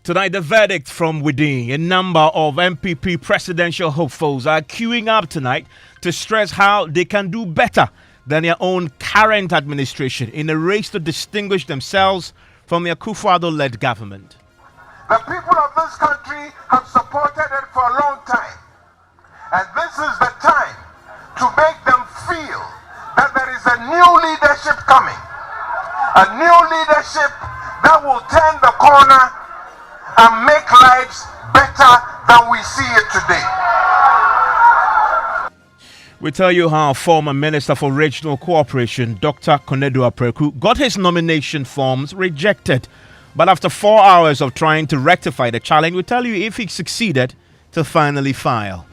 Tonight, the verdict from within. A number of MPP presidential hopefuls are queuing up tonight to stress how they can do better than their own current administration in a race to distinguish themselves from the Akufo Addo-led government. The people of this country have supported it for a long time. And this is the time to make them feel that there is a new leadership coming. A new leadership that will turn the corner and make lives better than we see it today. We tell you how former Minister for Regional Cooperation, Dr. Konedu Apreku, got his nomination forms rejected. But after 4 hours of trying to rectify the challenge, we tell you if he succeeded to finally file.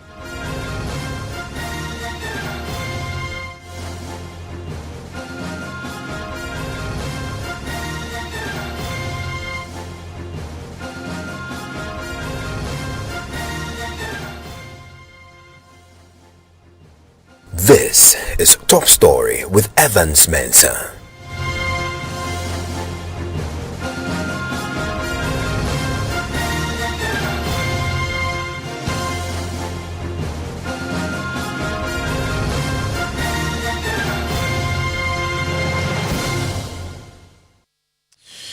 This is Top Story with Evans Mensah.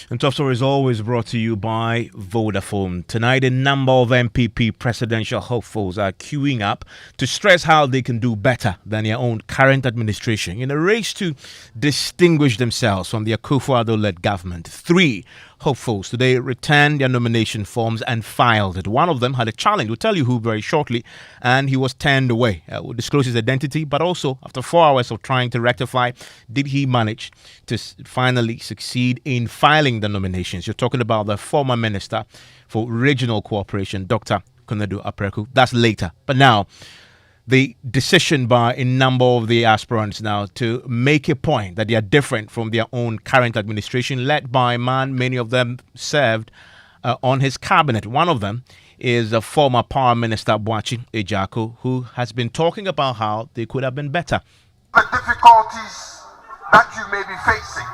And Top Story is always brought to you by Vodafone. Tonight, a number of MPP presidential hopefuls are queuing up to stress how they can do better than their own current administration in a race to distinguish themselves from the Akufo Addo-led government. 3 hopefuls today returned their nomination forms and filed it. One of them had a challenge. We'll tell you who very shortly, and he was turned away. We'll disclose his identity, but also after 4 hours of trying to rectify, did he manage to finally succeed in filing the nominations? You're talking about the former Minister for Regional Cooperation, Dr. Konedu Apreku. That's later. But now, the decision by a number of the aspirants now to make a point that they are different from their own current administration, led by a man many of them served on his cabinet. One of them is a former Power Minister, Boachi Ejako, who has been talking about how they could have been better. The difficulties that you may be facing,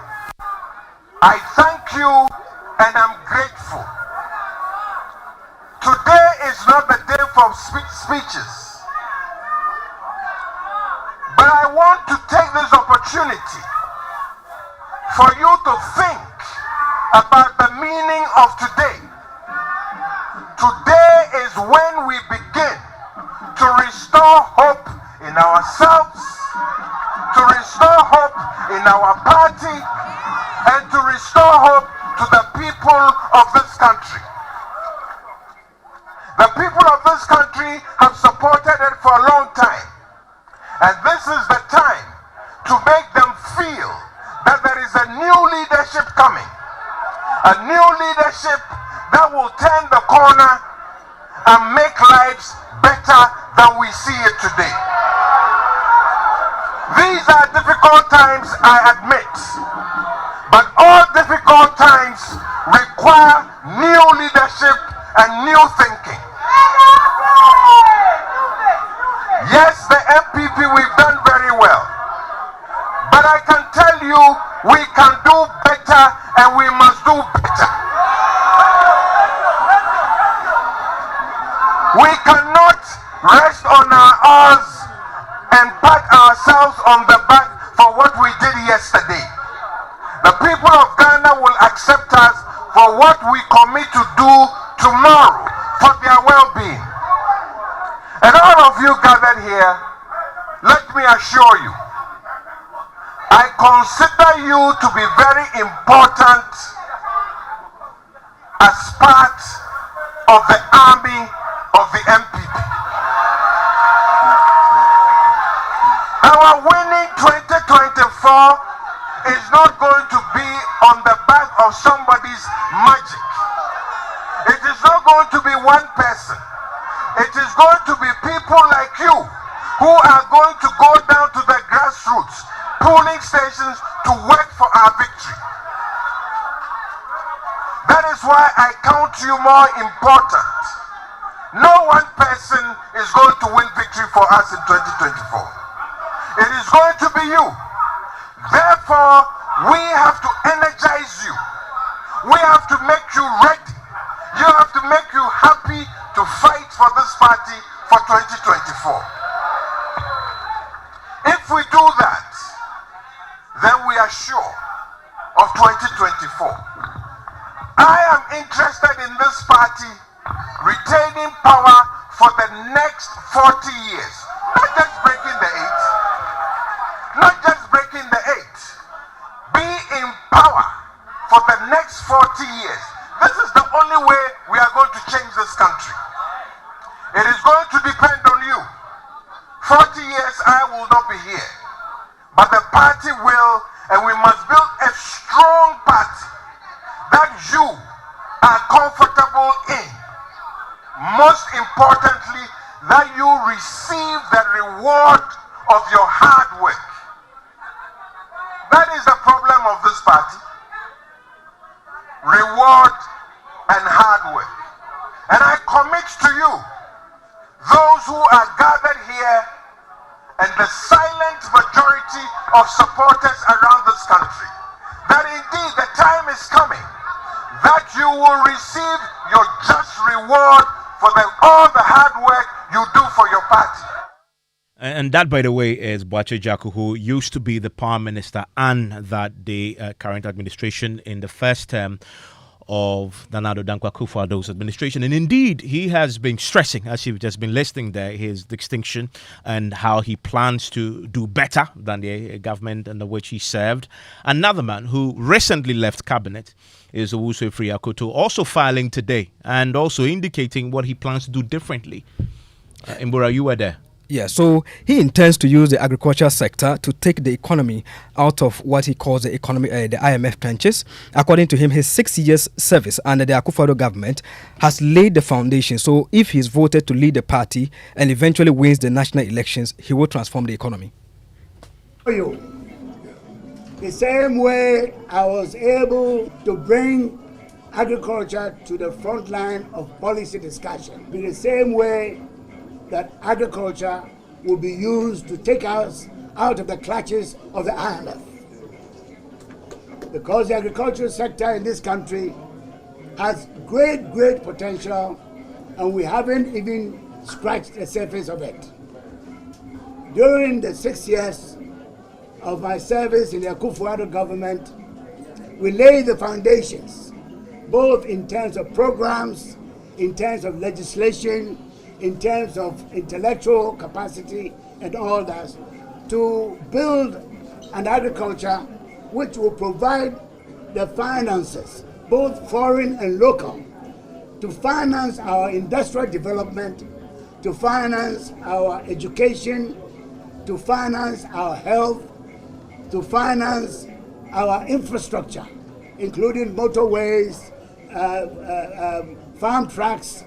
I thank you and I'm grateful. Today is not the day for speeches. But I want to take this opportunity for you to think about the meaning of today. Today is when we begin to restore hope in ourselves, to restore hope in our party, and to restore hope to the people of this country. The people of this country have supported it for a long time. And this is the time to make them feel that there is a new leadership coming. A new leadership that will turn the corner and make lives better than we see it today. These are difficult times, I admit. But all difficult times require new leadership and new thinking. Yes, the MPP, we've done very well. But I can tell you, we can do better and we must do better. We cannot rest on our oars and pat ourselves on the back for what we did yesterday. The people of Ghana will accept us for what we commit to do tomorrow for their well-being. And all of you gathered here, let me assure you, I consider you to be very important as part of the army of the MPP. Our winning 2024 is not going to be on the back of somebody's magic. It is not going to be one person. It is going to be people like you who are going to go down to the grassroots, polling stations to work for our victory. That is why I count you more important. No one person is going to win victory for us in 2024. It is going to be you. Therefore, we have to energize you. We have to make you ready. you have to make you happy to fight for this party for 2024. If we do that, then we are sure of 2024. I am interested in this party retaining power for the next 40 years. Not just breaking the 8. Not just breaking the 8. Be in power for the next 40 years. This is the only way we are going to change this country. It is going to depend on you. 40 years I will not be here. But the party will, and we must build a strong party that you are comfortable in. Most importantly, that you receive the reward of your hard work. That is the problem of this party. Reward and hard work. And I commit to you, those who are gathered here and the silent majority of supporters around this country, that indeed the time is coming that you will receive your just reward for all the hard work you do for your party. And that, by the way, is Boakye Jaku, who used to be the Prime Minister and that the current administration in the first term of Nana Ansah Kwao IV's administration. And indeed, he has been stressing, as you've just been listening there, his distinction and how he plans to do better than the government under which he served. Another man who recently left cabinet is Owusu Afriyie-Akoto, also filing today and also indicating what he plans to do differently. Mbura, you were there. Yeah, so he intends to use the agricultural sector to take the economy out of what he calls the economy, the IMF trenches. According to him, his 6 years service under the Akufo-Addo government has laid the foundation. So if he's voted to lead the party and eventually wins the national elections, he will transform the economy. The same way I was able to bring agriculture to the front line of policy discussion, in the same way that agriculture will be used to take us out of the clutches of the IMF. Because the agricultural sector in this country has great potential, and we haven't even scratched the surface of it. During the 6 years of my service in the Akufo-Addo government, we laid the foundations, both in terms of programs, in terms of legislation, in terms of intellectual capacity and all that, to build an agriculture which will provide the finances, both foreign and local, to finance our industrial development, to finance our education, to finance our health, to finance our infrastructure, including motorways, farm tracks,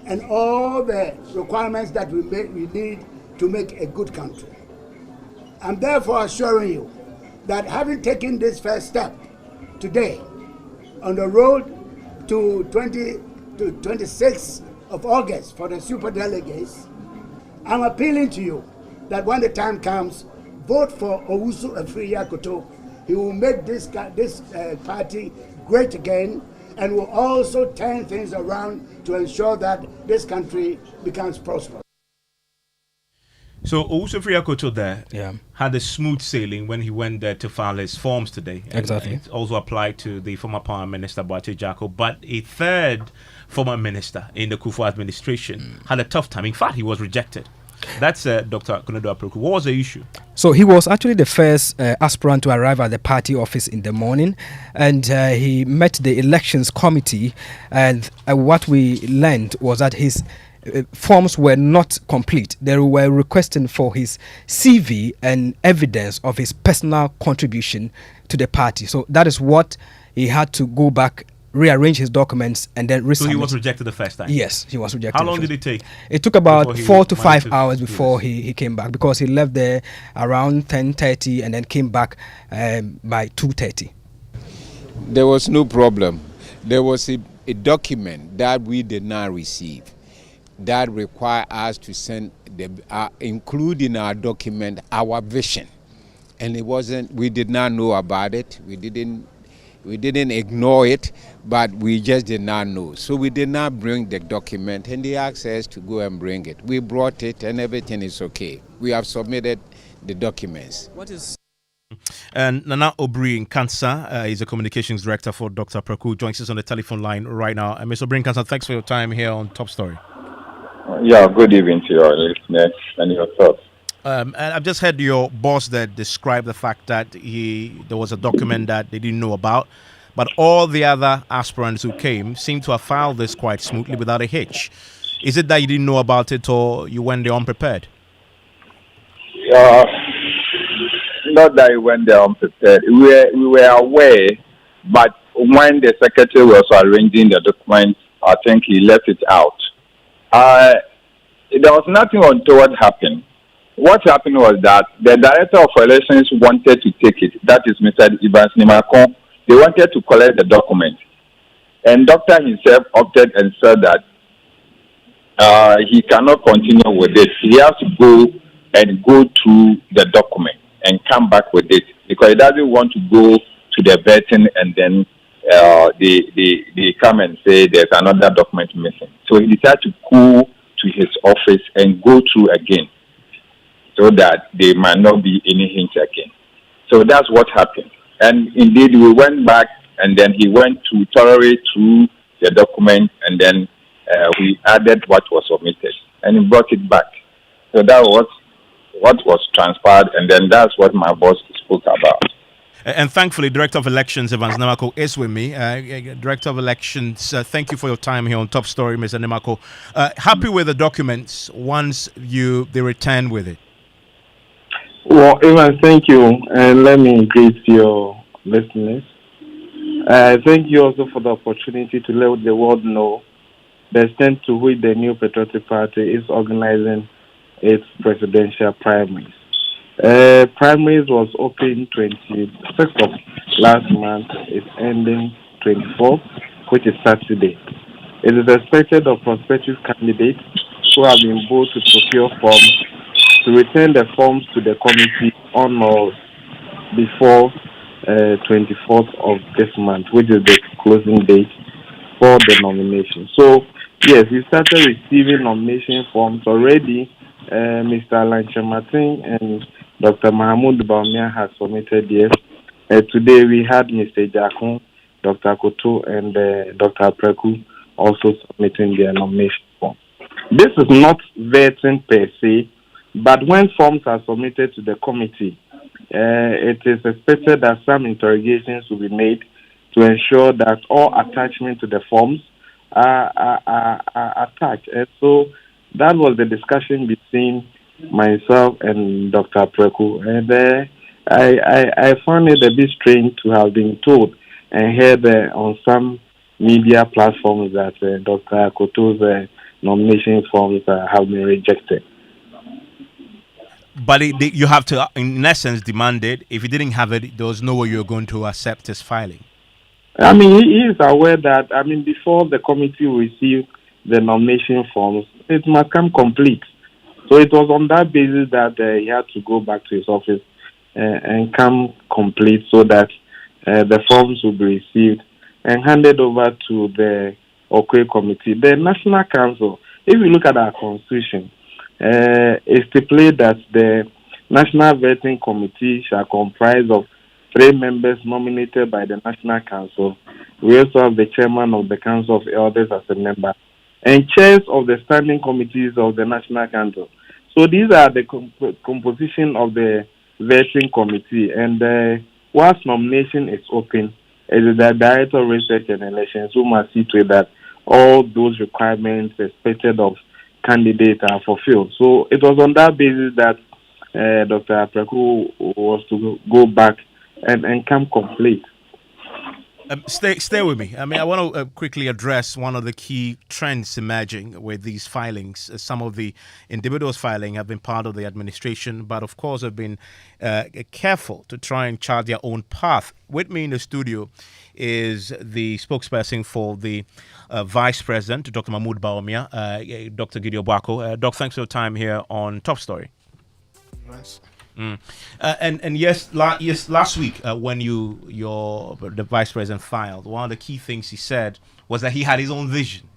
and all the requirements that we need to make a good country. I'm therefore assuring you that having taken this first step today on the road to 26th of August for the superdelegates, I'm appealing to you that when the time comes, vote for Owusu Afriyie-Akoto. He will make this party great again, and will also turn things around to ensure that this country becomes prosperous. So Owusu Afriyie-Akoto there had a smooth sailing when he went there to file his forms today. Exactly. And it also applied to the former Prime Minister Boakye Jaku, but a third former minister in the Kufuor administration had a tough time. In fact, he was rejected. That's Dr. Konedo Aproku. What was the issue? So he was actually the first aspirant to arrive at the party office in the morning, and he met the elections committee, and what we learned was that his forms were not complete. They were requesting for his CV and evidence of his personal contribution to the party. So that is what he had to go back, rearrange his documents, and then resubmit. So he was rejected the first time? Yes, he was rejected. How long did it take? It took about 4 to 5 hours before he came back, because he left there around 10:30 and then came back by 2:30. There was no problem. There was a document that we did not receive that required us to send, include in our document our vision. And it wasn't, we did not know about it. We didn't ignore it, but we just did not know. So we did not bring the document, and they asked us to go and bring it. We brought it, and everything is okay. We have submitted the documents. What is And Nana Ansah is a communications director for Dr. Praku, joins us on the telephone line right now. And Mr. Ansah, thanks for your time here on Top Story. Yeah, good evening to your listeners and your thoughts. And I've just heard your boss that describe the fact that there was a document that they didn't know about, but all the other aspirants who came seem to have filed this quite smoothly without a hitch. Is it that you didn't know about it, or you went there unprepared? Not that we went there unprepared. We were aware, but when the secretary was arranging the documents, I think he left it out. There was nothing untoward happened. What happened was that the director of elections wanted to take it. That is Mr. Evans Nimakon. They wanted to collect the document. And doctor himself opted and said that he cannot continue with it. He has to go through the document and come back with it, because he doesn't want to go to the vetting and then they come and say there's another document missing. So he decided to go to his office and go through again, so that there might not be any hint again. So that's what happened. And indeed, we went back, and then he went to thoroughly through the document, and then we added what was omitted, and he brought it back. So that was what was transpired, and then that's what my boss spoke about. And thankfully, Director of Elections, Evans Namako, is with me. Director of Elections, thank you for your time here on Top Story, Mr. Namako. Happy with the documents once they return with it? Well, Evan, thank you, and let me greet your listeners. Thank you also for the opportunity to let the world know the extent to which the New Patriotic Party is organizing its presidential primaries. Primaries was open 26th of last month. It's ending 24th, which is Saturday. It is expected of prospective candidates who have been bold to procure forms to return the forms to the committee on or before 24th of this month, which is the closing date for the nomination. So, yes, we started receiving nomination forms already. Mr. Alanche Martin and Dr. Mahmoud Baumia has submitted theirs. Today we had Mr. Jakun, Dr. Koto, and Dr. Preku also submitting their nomination form. This is not vetting per se, but when forms are submitted to the committee, it is expected that some interrogations will be made to ensure that all attachments to the forms are attached. And so that was the discussion between myself and Dr. Preku. And I found it a bit strange to have been told and heard on some media platforms that Dr. Koto's nomination forms have been rejected. But you have to, in essence, demand it. If you didn't have it, there was no way you were going to accept his filing. I mean, he is aware that, before the committee received the nomination forms, it must come complete. So it was on that basis that he had to go back to his office and come complete, so that the forms will be received and handed over to the Okwe committee. The National Council, if you look at our constitution, it stipulates that the National Vetting Committee shall comprise of 3 members nominated by the National Council. We also have the chairman of the Council of Elders as a member, and chairs of the standing committees of the National Council. So these are the composition of the vetting committee. And whilst nomination is open, it is the Director of Research and Elections who must see to it that all those requirements expected of candidates are fulfilled. So it was on that basis that Dr. Preku was to go back and come complete. Stay with me. I want to quickly address one of the key trends emerging with these filings. Some of the individuals filing have been part of the administration, but of course have been careful to try and chart their own path. With me in the studio is the spokesperson for the Vice President, Dr. Mahmoud Baumia, Dr. Gideon Bwako. Doc, thanks for your time here on Top Story. Nice. And yes, last week when the vice president filed, one of the key things he said was that he had his own vision,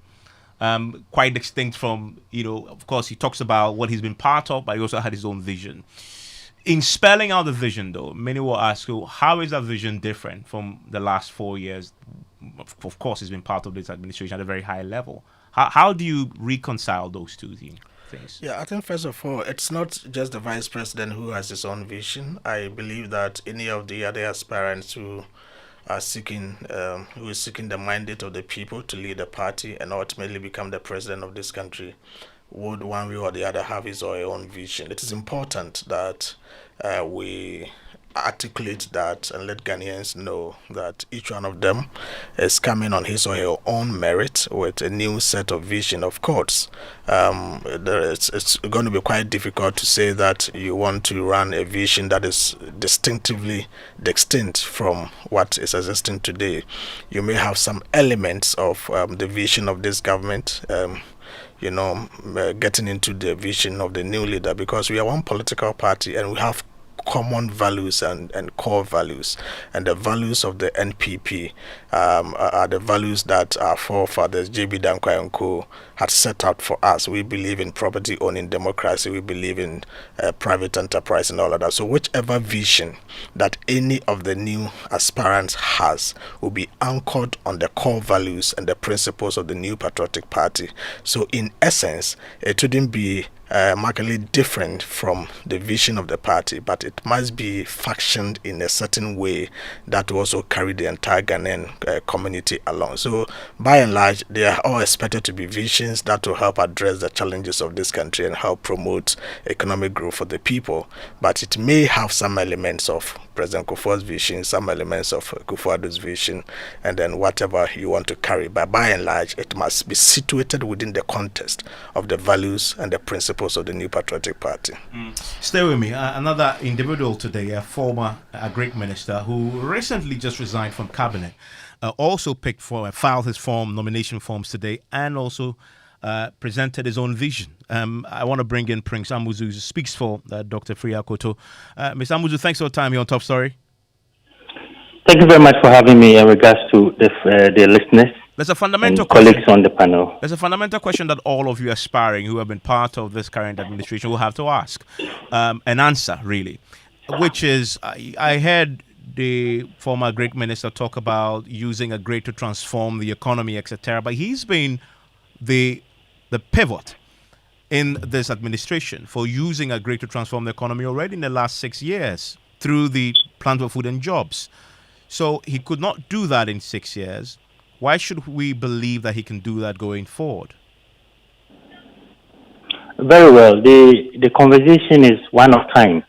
quite distinct from, of course, he talks about what he's been part of, but he also had his own vision. In spelling out the vision, though, many will ask, how is that vision different from the last 4 years? Of course, he's been part of this administration at a very high level. How do you reconcile those two things? Yeah, I think first of all, it's not just the vice president who has his own vision. I believe that any of the other aspirants who are seeking, who is seeking the mandate of the people to lead the party and ultimately become the president of this country, would one way or the other have his or her own vision. It is important that we articulate that and let Ghanaians know that each one of them is coming on his or her own merit with a new set of vision. Of course, it's going to be quite difficult to say that you want to run a vision that is distinctively distinct from what is existing today. You may have some elements of the vision of this government, getting into the vision of the new leader, because we are one political party and we have common values and core values, and the values of the NPP are the values that our forefathers JB Danquah and Co had set out for us. We believe in property owning democracy, we believe in private enterprise and all of that. So whichever vision that any of the new aspirants has will be anchored on the core values and the principles of the new patriotic party. So in essence, it wouldn't be markedly different from the vision of the party, but it must be fashioned in a certain way that will also carry the entire Ghanaian community along. So by and large, they are all expected to be visions that will help address the challenges of this country and help promote economic growth for the people. But it may have some elements of President Kufuor's vision, some elements of Kufuor's vision, and then whatever you want to carry. But by and large, it must be situated within the context of the values and the principles of the new patriotic party. Stay with me. Another individual today, a former Agric minister who recently just resigned from cabinet, also filed his nomination forms today, and also presented his own vision. I want to bring in Prince Amuzu, who speaks for Dr. Freya Koto. Mr. Amuzu, thanks for your time here on Top Story. Thank you very much for having me in regards to the listeners. There's a fundamental colleagues on the panel. There's a fundamental question that all of you aspiring who have been part of this current administration will have to ask and answer, really, which is, I heard the former Greek minister talk about using a grade to transform the economy, etc. But he's been the pivot in this administration for using a grade to transform the economy already in the last 6 years through the Plan for Food and Jobs. So he could not do that in 6 years. Why should we believe that he can do that going forward? Very well. The conversation is one of time.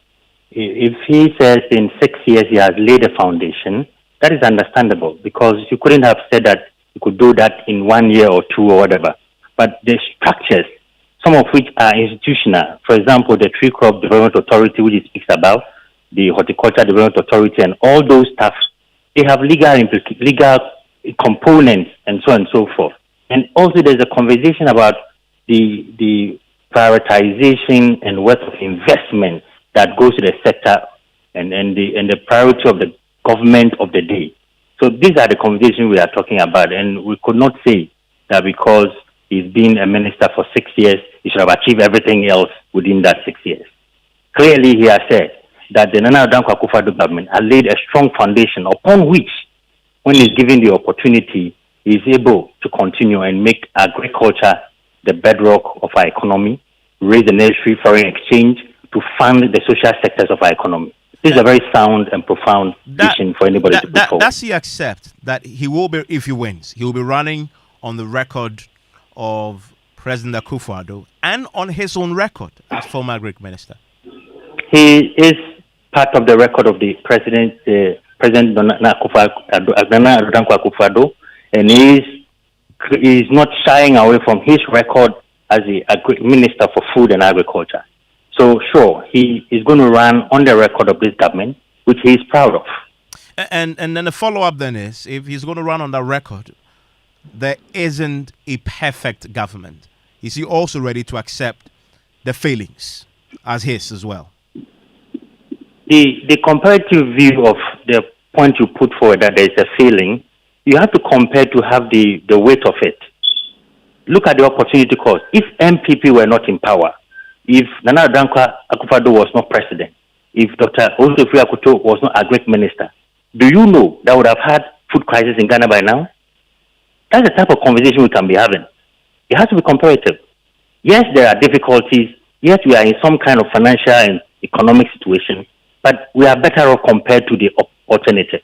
If he says in 6 years he has laid a foundation, that is understandable, because you couldn't have said that you could do that in 1 year or two or whatever. But the structures, some of which are institutional, for example, the Tree Crop Development Authority, which he speaks about, the Horticulture Development Authority, and all those stuff, they have legal components and so on and so forth. And also there's a conversation about the prioritization and worth of investment that goes to the sector and the priority of the government of the day. So these are the conversations we are talking about, and we could not say that because he's been a minister for 6 years, he should have achieved everything else within that 6 years. Clearly, he has said that the Nana Ansah Kwao IV government has laid a strong foundation upon which, when he's given the opportunity, he is able to continue and make agriculture the bedrock of our economy, raise the necessary foreign exchange to fund the social sectors of our economy. This is a very sound and profound vision for anybody to put forward. Does he accept that he will be, if he wins, he will be running on the record of President Akufo-Addo and on his own record as former Greek minister? He is part of the record of the President Nana Ansah Kwao IV, and he is not shying away from his record as a minister for food and agriculture. So sure, he is going to run on the record of this government, which he is proud of. And then the follow-up then is, if he's going to run on that record, there isn't a perfect government. Is he also ready to accept the failings as his as well? the comparative view of the point you put forward that there is a failing, you have to compare to have the weight of it. Look at the opportunity cost. If MPP were not in power, if Nana Ansah Akufo-Addo was not president, if Dr. Osofri Akuto was not a great minister, do you know that would have had food crisis in Ghana by now? That's the type of conversation we can be having. It has to be comparative. Yes, there are difficulties. Yes, we are in some kind of financial and economic situation, but we are better off compared to the alternative.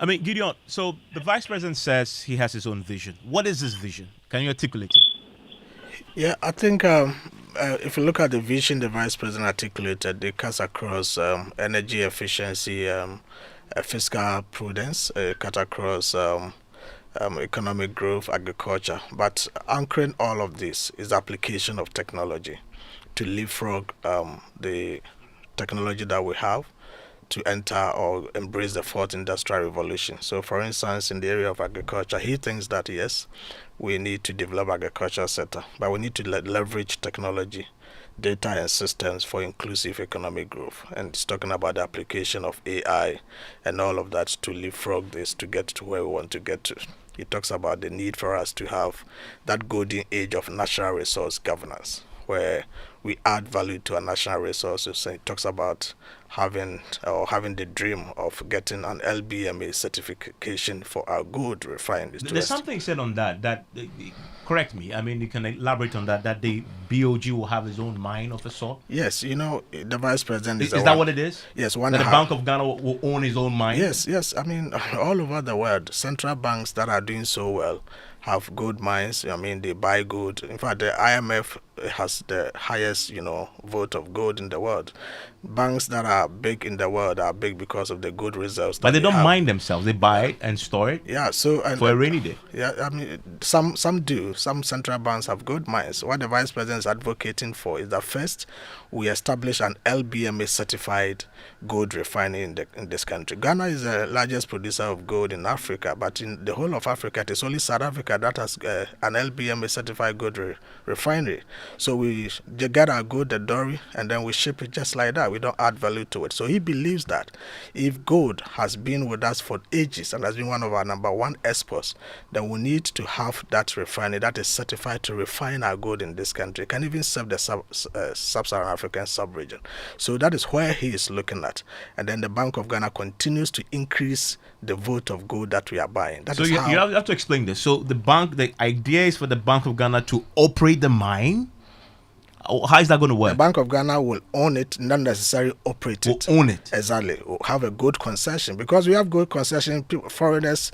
I mean, Gideon, so the vice president says he has his own vision. What is his vision? Can you articulate it? Yeah, I think if you look at the vision the vice president articulated, it cuts across energy efficiency, fiscal prudence, cut across economic growth, agriculture. But anchoring all of this is application of technology to leapfrog the technology that we have to enter or embrace the fourth industrial revolution. So, for instance, in the area of agriculture, he thinks that yes, we need to develop agricultural sector, but we need to leverage technology, data and systems for inclusive economic growth. And it's talking about the application of AI and all of that to leapfrog this to get to where we want to get to. He talks about the need for us to have that golden age of natural resource governance, where we add value to our national resources. And it talks about having the dream of getting an LBMA certification for our gold refined. There's something said on that correct me. I mean, you can elaborate on that the BOG will have his own mine of a sort. Yes, the vice president is that what it is? Yes, the Bank of Ghana will own his own mine. Yes. I mean, all over the world, central banks that are doing so well have gold mines. I mean, they buy gold. In fact, the IMF has the highest, vote of gold in the world. Banks that are big in the world are big because of the gold reserves. But they don't mine themselves. They buy it and store it. Yeah, so for a rainy day. Yeah, I mean, some do. Some central banks have gold mines. What the vice president is advocating for is that first we establish an LBMA certified gold refining in this country. Ghana is the largest producer of gold in Africa, but in the whole of Africa, it is only South Africa that has an LBMA certified gold refinery. So we get our gold, the dory, and then we ship it just like that. We don't add value to it. So he believes that if gold has been with us for ages and has been one of our number one exports, then we need to have that refinery that is certified to refine our gold in this country. It can even serve the sub-Saharan African sub-region. So that is where he is looking at. And then the Bank of Ghana continues to increase the vote of gold that we are buying. So you have to explain this. So the idea is for the Bank of Ghana to operate the mine. How is that going to work? The Bank of Ghana will own it, not necessarily operate it. Will own it. Exactly. Will have a gold concession. Because we have gold concession, foreigners,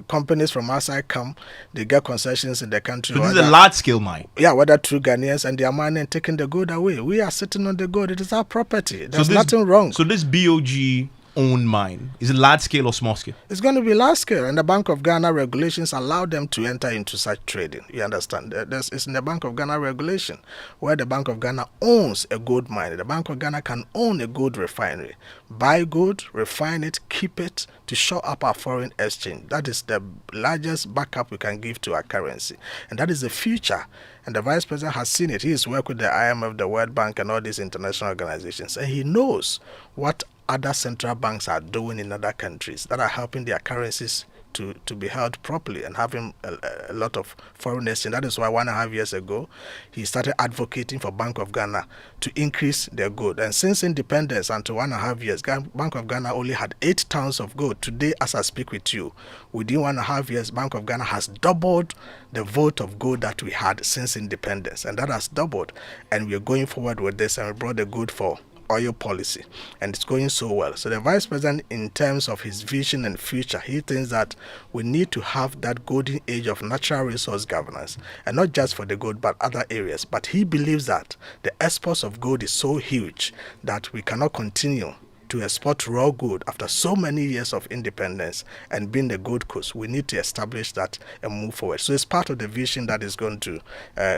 companies from outside come, they get concessions in the country. So this is a large-scale mine? Yeah, whether through Ghanaians, and they are mining and taking the gold away. We are sitting on the gold. It is our property. There's nothing wrong. So this BOG own mine, is it large scale or small scale? It's going to be large scale, and the Bank of Ghana regulations allow them to enter into such trading. You understand? It's in the Bank of Ghana regulation where the Bank of Ghana owns a gold mine. The Bank of Ghana can own a gold refinery, buy gold, refine it, keep it to shore up our foreign exchange. That is the largest backup we can give to our currency, and that is the future. And the vice president has seen it. He has worked with the IMF, the World Bank, and all these international organizations, and he knows what other central banks are doing in other countries that are helping their currencies to be held properly and having a lot of foreign exchange. That is why 1.5 years ago, he started advocating for Bank of Ghana to increase their gold. And since independence until 1.5 years, Bank of Ghana only had 8 tons of gold. Today, as I speak with you, within 1.5 years, Bank of Ghana has doubled the vote of gold that we had since independence. And that has doubled. And we are going forward with this, and we brought the gold for oil policy, and it's going so well. So the vice president, in terms of his vision and future, he thinks that we need to have that golden age of natural resource governance, and not just for the gold but other areas. But he believes that the exports of gold is so huge that we cannot continue to export raw gold after so many years of independence and being the Gold Coast. We need to establish that and move forward. So it's part of the vision that is going to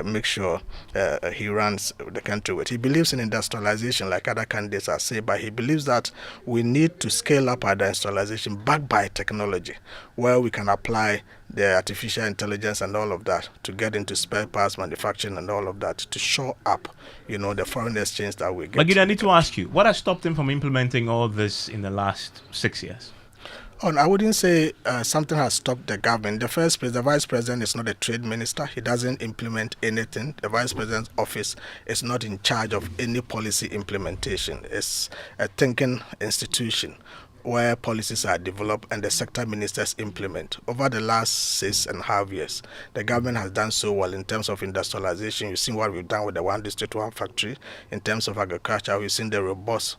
make sure he runs the country with. He believes in industrialization like other candidates are saying, but he believes that we need to scale up our industrialization backed by technology, where we can apply the artificial intelligence and all of that, to get into spare parts manufacturing and all of that, to shore up, the foreign exchange that we get. But I need to ask you, what has stopped him from implementing all this in the last 6 years? Oh, I wouldn't say something has stopped the government. The vice president is not a trade minister. He doesn't implement anything. The vice president's office is not in charge of any policy implementation. It's a thinking institution where policies are developed and the sector ministers implement. Over the last 6.5 years, the government has done so well in terms of industrialization. You've seen what we've done with the One District, One Factory. In terms of agriculture, we've seen the robust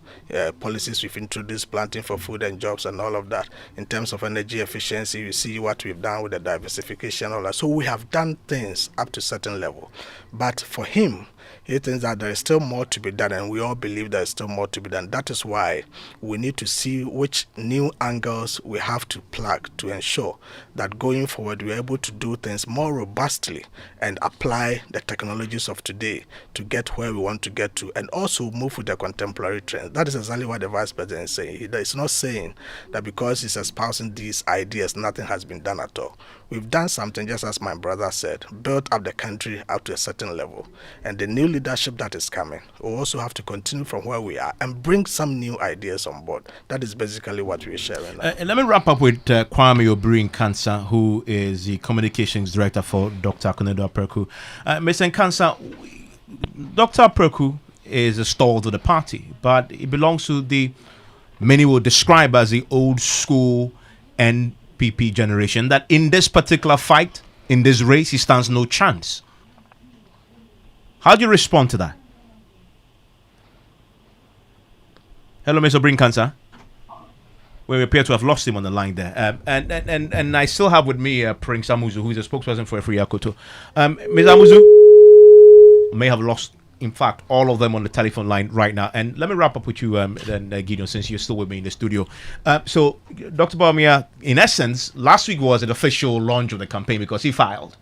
policies we've introduced, planting for food and jobs and all of that. In terms of energy efficiency, you see what we've done with the diversification, all that. So we have done things up to a certain level. But for him, he thinks that there is still more to be done, and we all believe there is still more to be done. That is why we need to see which new angles we have to plug to ensure that going forward we're able to do things more robustly and apply the technologies of today to get where we want to get to, and also move with the contemporary trends. That is exactly what the vice president is saying. He is not saying that because he's espousing these ideas, nothing has been done at all. We've done something, just as my brother said, built up the country up to a certain level. And the new leadership that is coming will also have to continue from where we are and bring some new ideas on board. That is basically what we're sharing now. Let me wrap up with Kwame Obiri-Nkansah, who is the communications director for Dr. Akufo-Addo Apraku. Mr. Nkansah, Dr. Apraku is a stalwart of the party, but it belongs to the many will describe as the old school NPP generation, that in this particular fight, in this race, he stands no chance. How do you respond to that? Hello, Mr. Obiri-Nkansah. We appear to have lost him on the line there. And I still have with me Prince Amuzu, who is a spokesperson for Efri Yakoto. Ms. Amuzu may have lost, in fact, all of them on the telephone line right now. And let me wrap up with you, then, Gideon, since you're still with me in the studio. So, Dr. Bawumia, in essence, last week was an official launch of the campaign because he filed.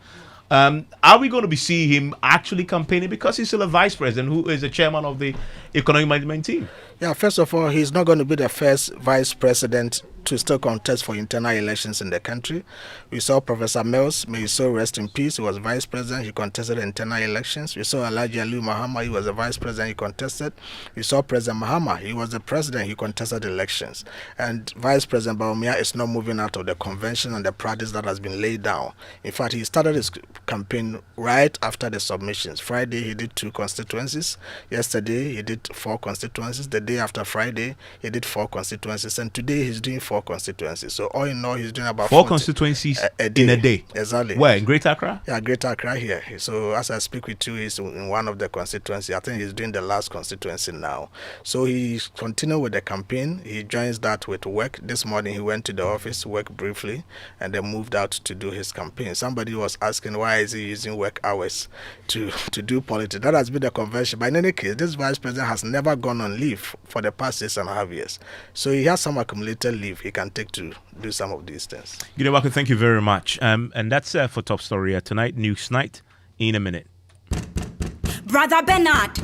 Are we going to be seeing him actually campaigning, because he's still a vice president who is the chairman of the economic management team? Yeah, first of all, he's not going to be the first vice president to still contest for internal elections in the country. We saw Professor Mills, may he so rest in peace, he was vice president, he contested internal elections. We saw Alhaji Aliyu Mahama, he was the vice president, he contested. We saw President Mahama, he was the president, he contested elections. And Vice President Bawumia is not moving out of the convention and the practice that has been laid down. In fact, he started his campaign right after the submissions. Friday, he did 2 constituencies. Yesterday, he did 4 constituencies. The day after Friday, he did 4 constituencies. And today, he's doing 4 constituencies. So all in all, he's doing about 4 constituencies in a day. Exactly. Where? In Greater Accra? Yeah, Greater Accra here. So as I speak with you, he's in one of the constituencies. I think he's doing the last constituency now. So he's continuing with the campaign. He joins that with work. This morning he went to the office, worked briefly, and then moved out to do his campaign. Somebody was asking why is he using work hours to do politics. That has been the convention. But in any case, this vice president has never gone on leave for the past 6.5 years. So he has some accumulated leave he can take to do some of these things. Gideon, thank you very much. And that's for Top Story tonight. News Night in a minute. Brother Bernard,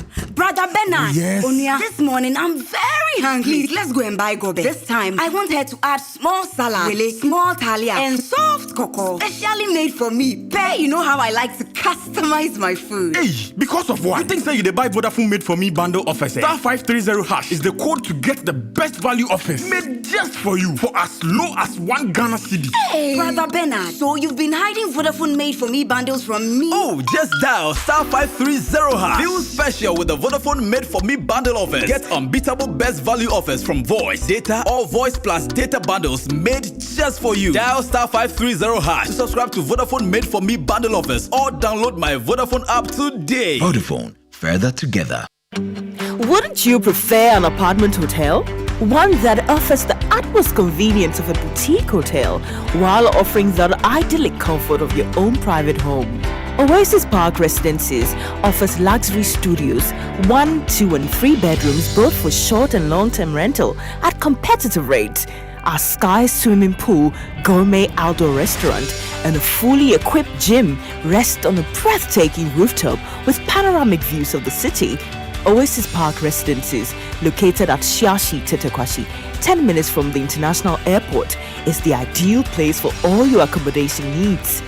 Yes. Onya, this morning I'm very hungry. Please, let's go and buy gobe. This time, I want her to add small salad, really, small talia, and soft cocoa, specially made for me. You know how I like to customize my food. Hey, because of what? You think you buy Vodafone made for me bundle offers? Star 530 hash is the code to get the best value offers made just for you for as low as 1 Ghana cedi. Hey, Brother Bernard, so you've been hiding Vodafone made for me bundles from me? Oh, just dial star 530 hash. Feel special with the Vodafone made for me bundle offers. Get unbeatable best value offers from voice, data, or voice plus data bundles made just for you. Dial star 530 hash to subscribe to Vodafone made for me bundle offers or download my Vodafone app today. Vodafone, further together. Wouldn't you prefer an apartment hotel? One that offers the utmost convenience of a boutique hotel while offering the idyllic comfort of your own private home. Oasis Park Residences offers luxury studios, 1, 2, and 3 bedrooms, both for short and long-term rental at competitive rates. Our sky swimming pool, gourmet outdoor restaurant, and a fully equipped gym rest on a breathtaking rooftop with panoramic views of the city. Oasis Park Residences, located at Shiashi Tetekwashi, 10 minutes from the International Airport, is the ideal place for all your accommodation needs.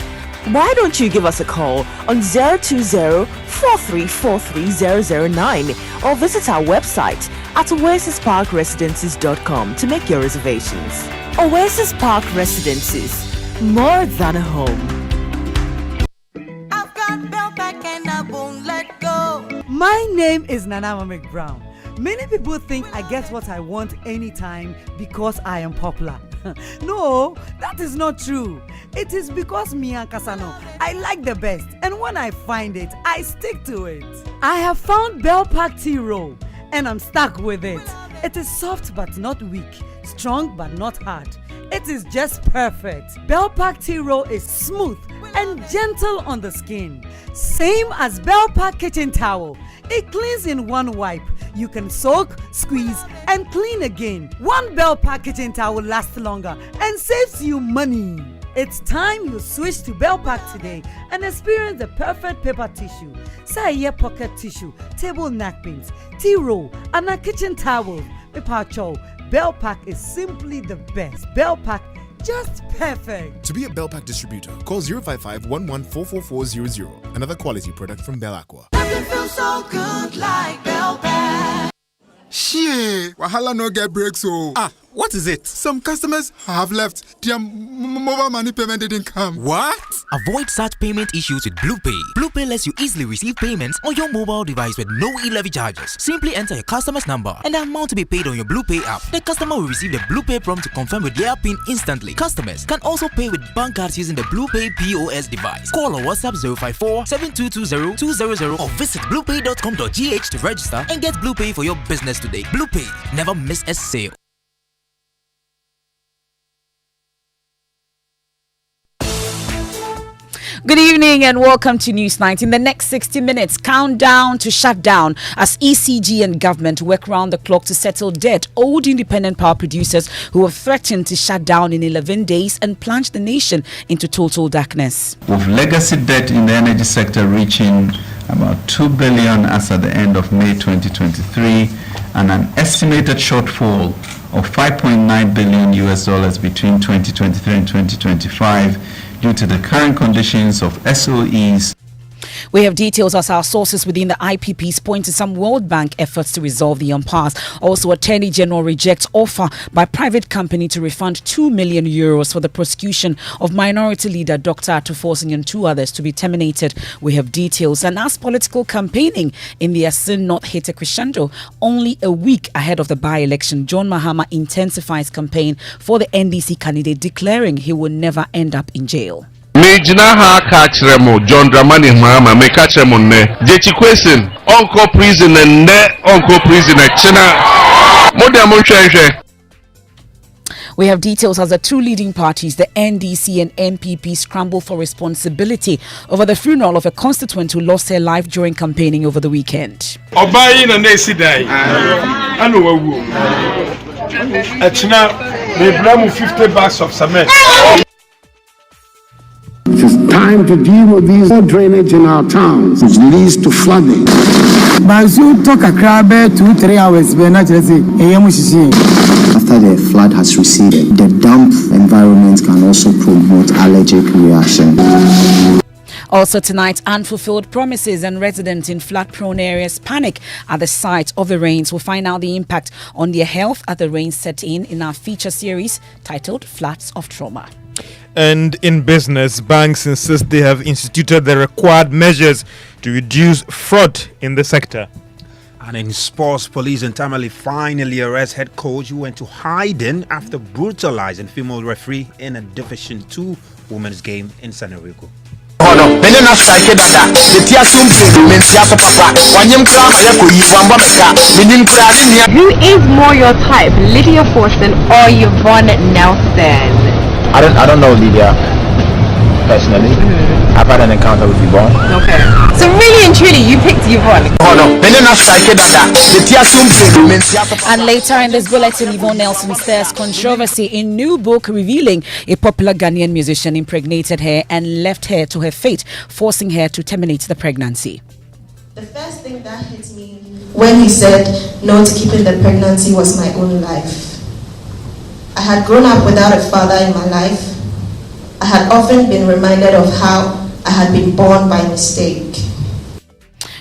Why don't you give us a call on 020-4343-009 or visit our website at oasisparkresidences.com to make your reservations. Oasis Park Residences, more than a home. I've got Bellpack and I won't let go. My name is Nana Ansah Kwao. Many people think I get what I want anytime because I am popular. No, that is not true. It is because me and Kasano, I like the best, and when I find it, I stick to it. I have found Bellpack tea roll, and I'm stuck with it. It is soft but not weak, strong but not hard. It is just perfect. Bellpack tea roll is smooth and gentle on the skin. Same as Bellpack kitchen towel. It cleans in one wipe. You can soak, squeeze, and clean again. One Bellpack kitchen towel lasts longer and saves you money. It's time you switch to Bellpack today and experience the perfect paper tissue. Say pocket tissue, table napkins, tea roll, and a kitchen towel. Bellpack is simply the best. Bellpack, just perfect. To be a Bellpack distributor, call 055-11-44400. Another quality product from Bell Aqua. Nothing feels so good like Bellpack. Shit, wahala no get breaks so. What is it? Some customers have left. Their mobile money payment didn't come. What? Avoid such payment issues with BluePay. BluePay lets you easily receive payments on your mobile device with no e-levy charges. Simply enter your customer's number and the amount to be paid on your BluePay app. The customer will receive the BluePay prompt to confirm with their PIN instantly. Customers can also pay with bank cards using the BluePay POS device. Call or WhatsApp 054-7220-200 or visit bluepay.com.gh to register and get BluePay for your business today. BluePay, never miss a sale. Good evening and welcome to News Night. In the next 60 minutes, countdown to shutdown as ECG and government work round the clock to settle debt owed independent power producers who have threatened to shut down in 11 days and plunge the nation into total darkness. With legacy debt in the energy sector reaching about $2 billion as at the end of May 2023 and an estimated shortfall of $5.9 billion between 2023 and 2025 due to the current conditions of SOEs. We have details as our sources within the IPPs point to some World Bank efforts to resolve the impasse. Also, Attorney General rejects offer by private company to refund €2 million for the prosecution of Minority Leader Dr. Atufosin and two others to be terminated. We have details. And as political campaigning in the Asin North hit a crescendo, only a week ahead of the by-election, John Mahama intensifies campaign for the NDC candidate, declaring he will never end up in jail. Mejina ha kachremo John Dramani Mahama me kachremo ne Jechi question onko prison ne onko prison china modern. We have details as the two leading parties, the NDC and MPP, scramble for responsibility over the funeral of a constituent who lost her life during campaigning over the weekend. Obayi na nesi dai. Anu wawu. China me blamu 50 bags of cement. It is time to deal with these drainage in our towns, which leads to flooding. After the flood has receded, the damp environment can also promote allergic reaction. Also tonight, unfulfilled promises and residents in flood-prone areas panic at the sight of the rains. We'll find out the impact on their health as the rains set in our feature series titled Floods of Trauma. And in business, banks insist they have instituted the required measures to reduce fraud in the sector. And in sports, police in Tamale finally arrest head coach who went to hiding after brutalizing female referee in a Division 2 women's game in Sanerico. Who is more your type, Lydia Forson or Yvonne Nelson? I don't know Lydia personally. I've had an encounter with Yvonne. Okay. So really and truly, you picked Yvonne. And later in this bulletin, Yvonne Nelson stirs controversy in new book revealing a popular Ghanaian musician impregnated her and left her to her fate, forcing her to terminate the pregnancy. The first thing that hit me when he said no to keeping the pregnancy was my own life. I had grown up without a father in my life. I had often been reminded of how I had been born by mistake.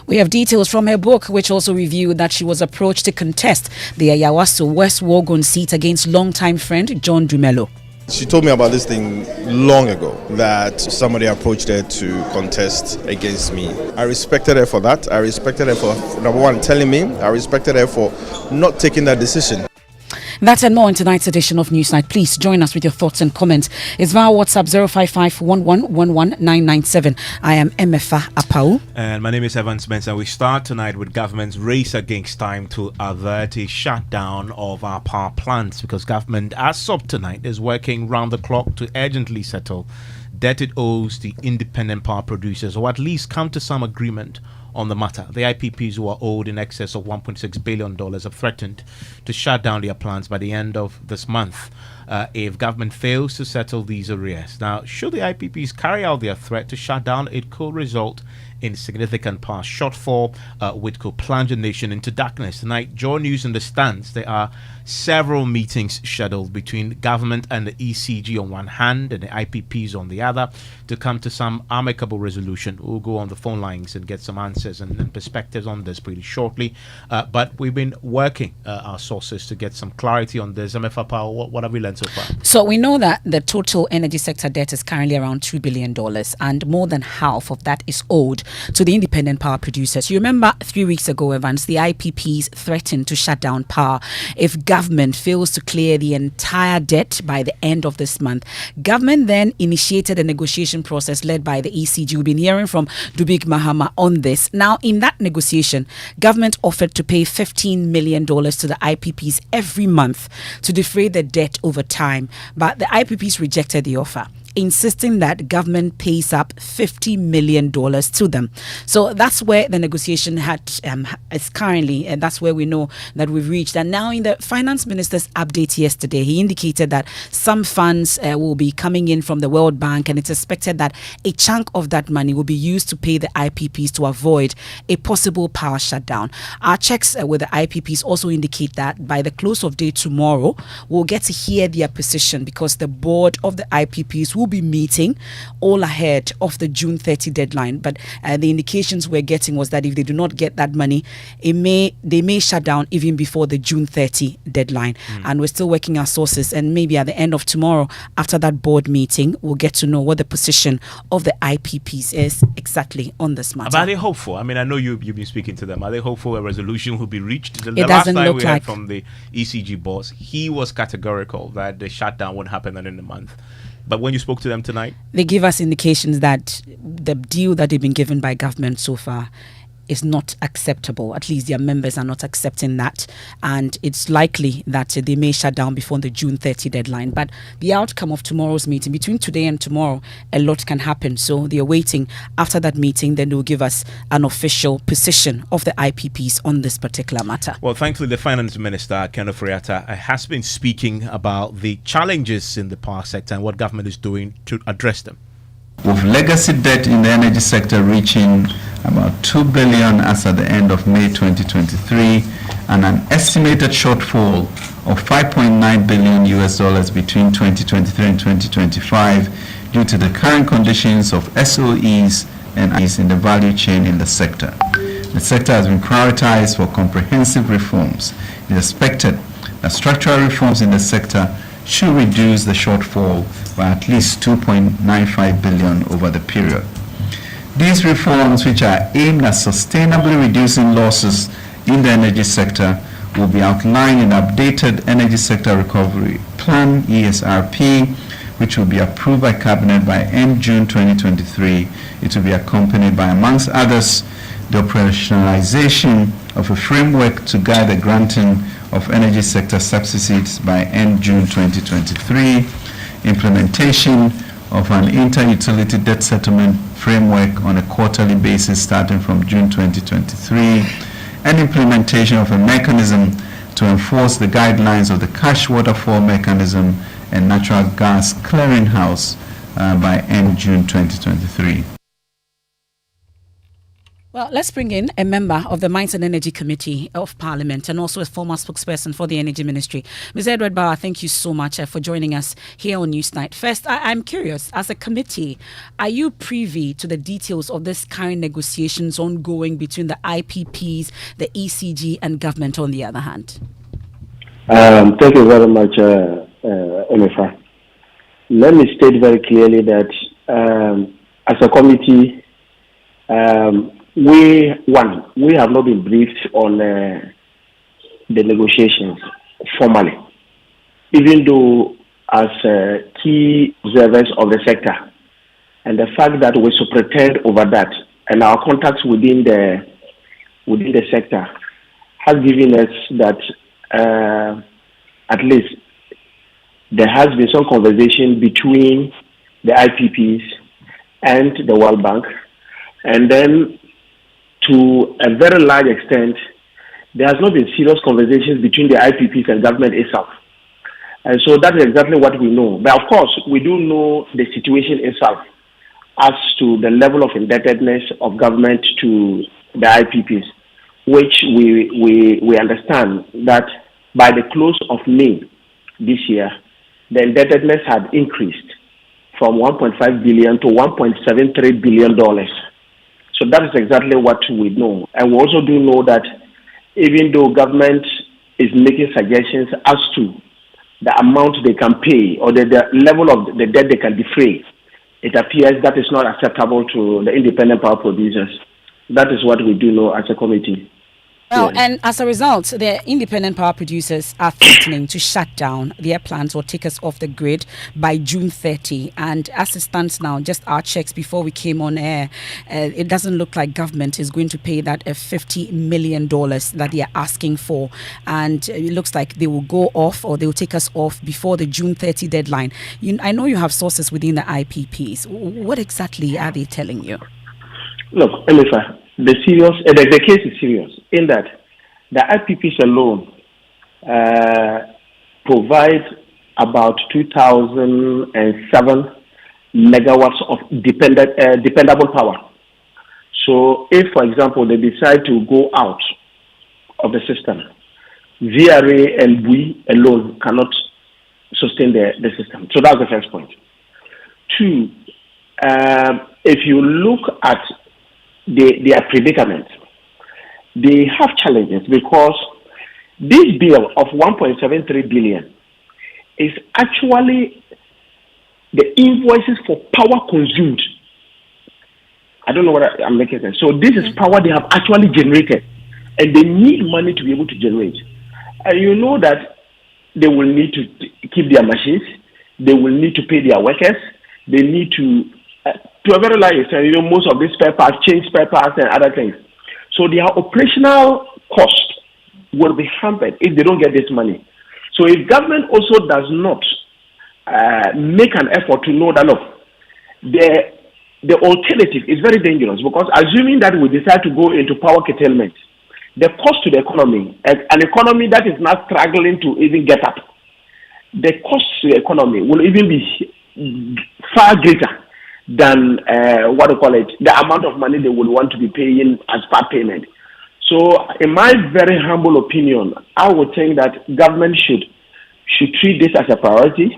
We have details from her book, which also revealed that she was approached to contest the Ayawaso West Wogon seat against longtime friend John Dumelo. She told me about this thing long ago, that somebody approached her to contest against me. I respected her for that. I respected her for, number one, telling me. I respected her for not taking that decision. That and more in tonight's edition of Newsnight. Please join us with your thoughts and comments. It's via WhatsApp 055-1111-997. I am MFA Apau. And my name is Evan Spencer. We start tonight with government's race against time to avert a shutdown of our power plants, because government, as of tonight, is working round the clock to urgently settle debt it owes the independent power producers, or at least come to some agreement on the matter. The IPPs, who are owed in excess of $1.6 billion, have threatened to shut down their plants by the end of this month if government fails to settle these arrears. Now, should the IPPs carry out their threat to shut down, it could result in significant power shortfall, which could plunge the nation into darkness. Tonight, Joy News understands there are several meetings scheduled between government and the ECG on one hand and the IPPs on the other to come to some amicable resolution. We'll go on the phone lines and get some answers and perspectives on this pretty shortly. But we've been working our sources to get some clarity on this. MFA Power, what have we learned so far? So we know that the total energy sector debt is currently around $2 billion, and more than half of that is owed to the independent power producers. You remember 3 weeks ago, Evans, the IPPs threatened to shut down power if government fails to clear the entire debt by the end of this month. Government then initiated a negotiation process led by the ECG. We've been hearing from Dubik Mahama on this. Now, in that negotiation, government offered to pay $15 million to the IPPs every month to defray the debt over time, but the IPPs rejected the offer, insisting that government pays up $50 million to them. So that's where the negotiation is currently, and that's where we know that we've reached. And now in the finance minister's update yesterday, he indicated that some funds will be coming in from the World Bank, and it's expected that a chunk of that money will be used to pay the IPPs to avoid a possible power shutdown. Our checks with the IPPs also indicate that by the close of day tomorrow, we'll get to hear their position, because the board of the IPPs will be meeting all ahead of the June 30 deadline. But the indications we're getting was that if they do not get that money, they may shut down even before the June 30 deadline. And we're still working our sources, and maybe at the end of tomorrow, after that board meeting, we'll get to know what the position of the IPPs is exactly on this matter. But are they hopeful? I mean, I know you've been speaking to them. Are they hopeful a resolution will be reached? The It last doesn't time look we heard like from the ECG boss, he was categorical that the shutdown won't happen in a month. But when you spoke to them tonight, they give us indications that the deal that they've been given by government so far is not acceptable. At least their members are not accepting that, and it's likely that they may shut down before the June 30 deadline. But the outcome of tomorrow's meeting, between today and tomorrow, a lot can happen. So they're waiting. After that meeting, then they'll give us an official position of the IPPs on this particular matter. well, thankfully, the finance minister, Kenneth Friata, has been speaking about the challenges in the power sector and what government is doing to address them. With legacy debt in the energy sector reaching about $2 billion as at the end of May 2023, and an estimated shortfall of $5.9 billion between 2023 and 2025 due to the current conditions of SOEs and IPPs in the value chain in the sector. The sector has been prioritized for comprehensive reforms. It is expected that structural reforms in the sector should reduce the shortfall by at least $2.95 billion over the period. These reforms, which are aimed at sustainably reducing losses in the energy sector, will be outlined in the updated Energy Sector Recovery Plan, ESRP, which will be approved by Cabinet by end June 2023. It will be accompanied by, amongst others, the operationalization of a framework to guide the granting of energy sector subsidies by end June 2023, implementation of an inter-utility debt settlement framework on a quarterly basis starting from June 2023, and implementation of a mechanism to enforce the guidelines of the cash waterfall mechanism and natural gas clearinghouse by end June 2023. Well, let's bring in a member of the Mines and Energy Committee of Parliament and also a former spokesperson for the Energy Ministry. Ms. Edward Bauer, thank you so much for joining us here on Newsnight. First, I'm curious, as a committee, are you privy to the details of this current negotiations ongoing between the IPPs, the ECG and government on the other hand? Thank you very much, Emefa. Let me state very clearly that as a committee, we have not been briefed on the negotiations formally, even though as key observers of the sector, and the fact that we superintend over that, and our contacts within the sector has given us that at least there has been some conversation between the IPPs and the World Bank, and then to a very large extent, there has not been serious conversations between the IPPs and government itself. And so that is exactly what we know. But of course, we do know the situation itself as to the level of indebtedness of government to the IPPs, which we understand that by the close of May this year, the indebtedness had increased from $1.5 billion to $1.73 billion. So that is exactly what we know. And we also do know that even though government is making suggestions as to the amount they can pay or the level of the debt they can defray, it appears that is not acceptable to the independent power producers. That is what we do know as a committee. Well, and as a result, the independent power producers are threatening to shut down their plants or take us off the grid by June 30. And as it stands now, just our checks before we came on air, it doesn't look like government is going to pay that $50 million that they are asking for. And it looks like they will go off or they will take us off before the June 30 deadline. I know you have sources within the IPPs. What exactly are they telling you? Look, Elifa, the case is serious in that the IPPs alone provide about 2,007 megawatts of dependable power. So if, for example, they decide to go out of the system, VRA and we alone cannot sustain the system. So that's the first point. Two, if you look at their predicament, they have challenges because this bill of 1.73 billion is actually the invoices for power consumed. I don't know what I'm making sense. So this is power they have actually generated, and they need money to be able to generate. And you know that they will need to keep their machines, they will need to pay their workers, they need to a very large extent, most of these spare parts, change spare parts and other things. So their operational cost will be hampered if they don't get this money. So if government also does not make an effort to know that, look, the alternative is very dangerous, because assuming that we decide to go into power curtailment, the cost to the economy, an economy that is not struggling to even get up, the cost to the economy will even be far greater than the amount of money they would want to be paying as part payment. So in my very humble opinion, I would think that government should treat this as a priority.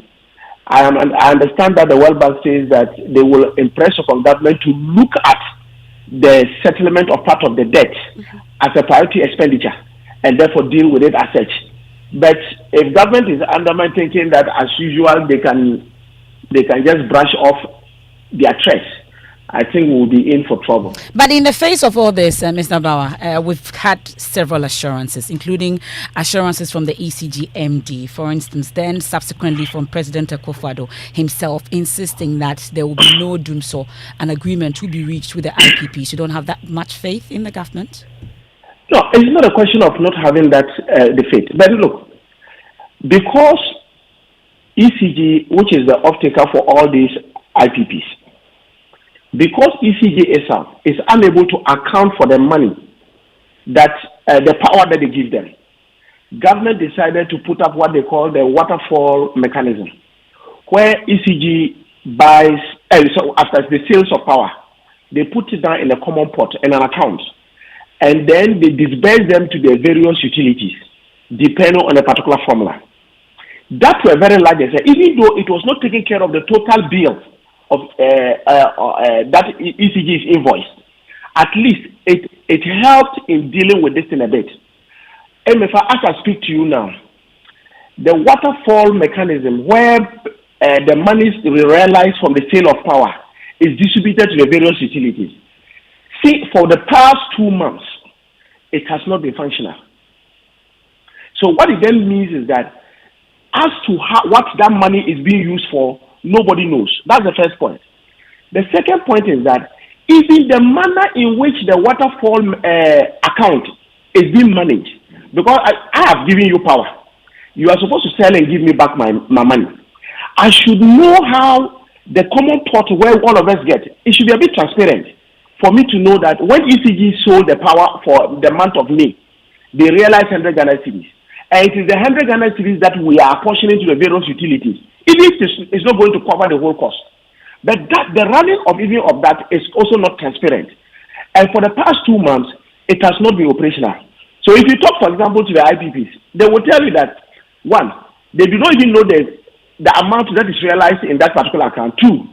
I understand that the World Bank says that they will impress upon government to look at the settlement of part of the debt as a priority expenditure and therefore deal with it as such. But if government is undermined thinking that as usual they can just brush off their threats, I think we'll be in for trouble. But in the face of all this, Mr. Bauer, we've had several assurances, including assurances from the ECG MD, for instance, then subsequently from President Akufo Addo himself, insisting that there will be no doomsday, an agreement will be reached with the IPPs. You don't have that much faith in the government? No, it's not a question of not having that the faith. But look, because ECG, which is the off-taker for all these IPPs, because ECG itself is unable to account for the money that the power that they give them, government decided to put up what they call the waterfall mechanism, where ECG buys, so after the sales of power, they put it down in a common pot in an account, and then they disperse them to the various utilities, depending on a particular formula. That to a very large extent, even though it was not taking care of the total bill of that ECG is invoiced, at least it helped in dealing with this in a bit. And as I speak to you now, the waterfall mechanism where the monies realized from the sale of power is distributed to the various utilities. See, for the past 2 months, it has not been functional. So what it then means is that as to what that money is being used for, nobody knows. That's the first point. The second point is that even the manner in which the waterfall account is being managed, because I have given you power. You are supposed to sell and give me back my money. I should know how the common pot where all of us get, it should be a bit transparent for me to know that when ECG sold the power for the month of May, they realized 100 Ghana cedis. And it is the 100 Ghana cedis that we are apportioning to the various utilities. Even if it's not going to cover the whole cost. But the running of even of that is also not transparent. And for the past 2 months, it has not been operational. So if you talk, for example, to the IPPs, they will tell you that, one, they do not even know the amount that is realized in that particular account. Two,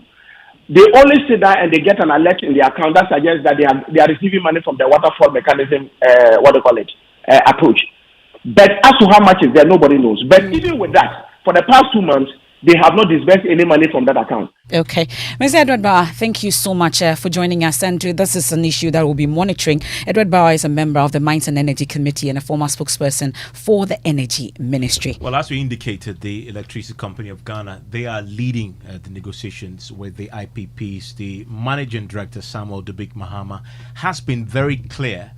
they only sit there and they get an alert in the account that suggests that they are receiving money from the waterfall mechanism, approach. But as to how much is there, nobody knows. But even with that, for the past 2 months, they have not disbursed any money from that account. Okay. Mr. Edward Bauer, thank you so much for joining us. And this is an issue that we'll be monitoring. Edward Bauer is a member of the Mines and Energy Committee and a former spokesperson for the Energy Ministry. Well, as we indicated, the Electricity Company of Ghana, they are leading the negotiations with the IPPs. The Managing Director, Samuel Dubik Mahama, has been very clear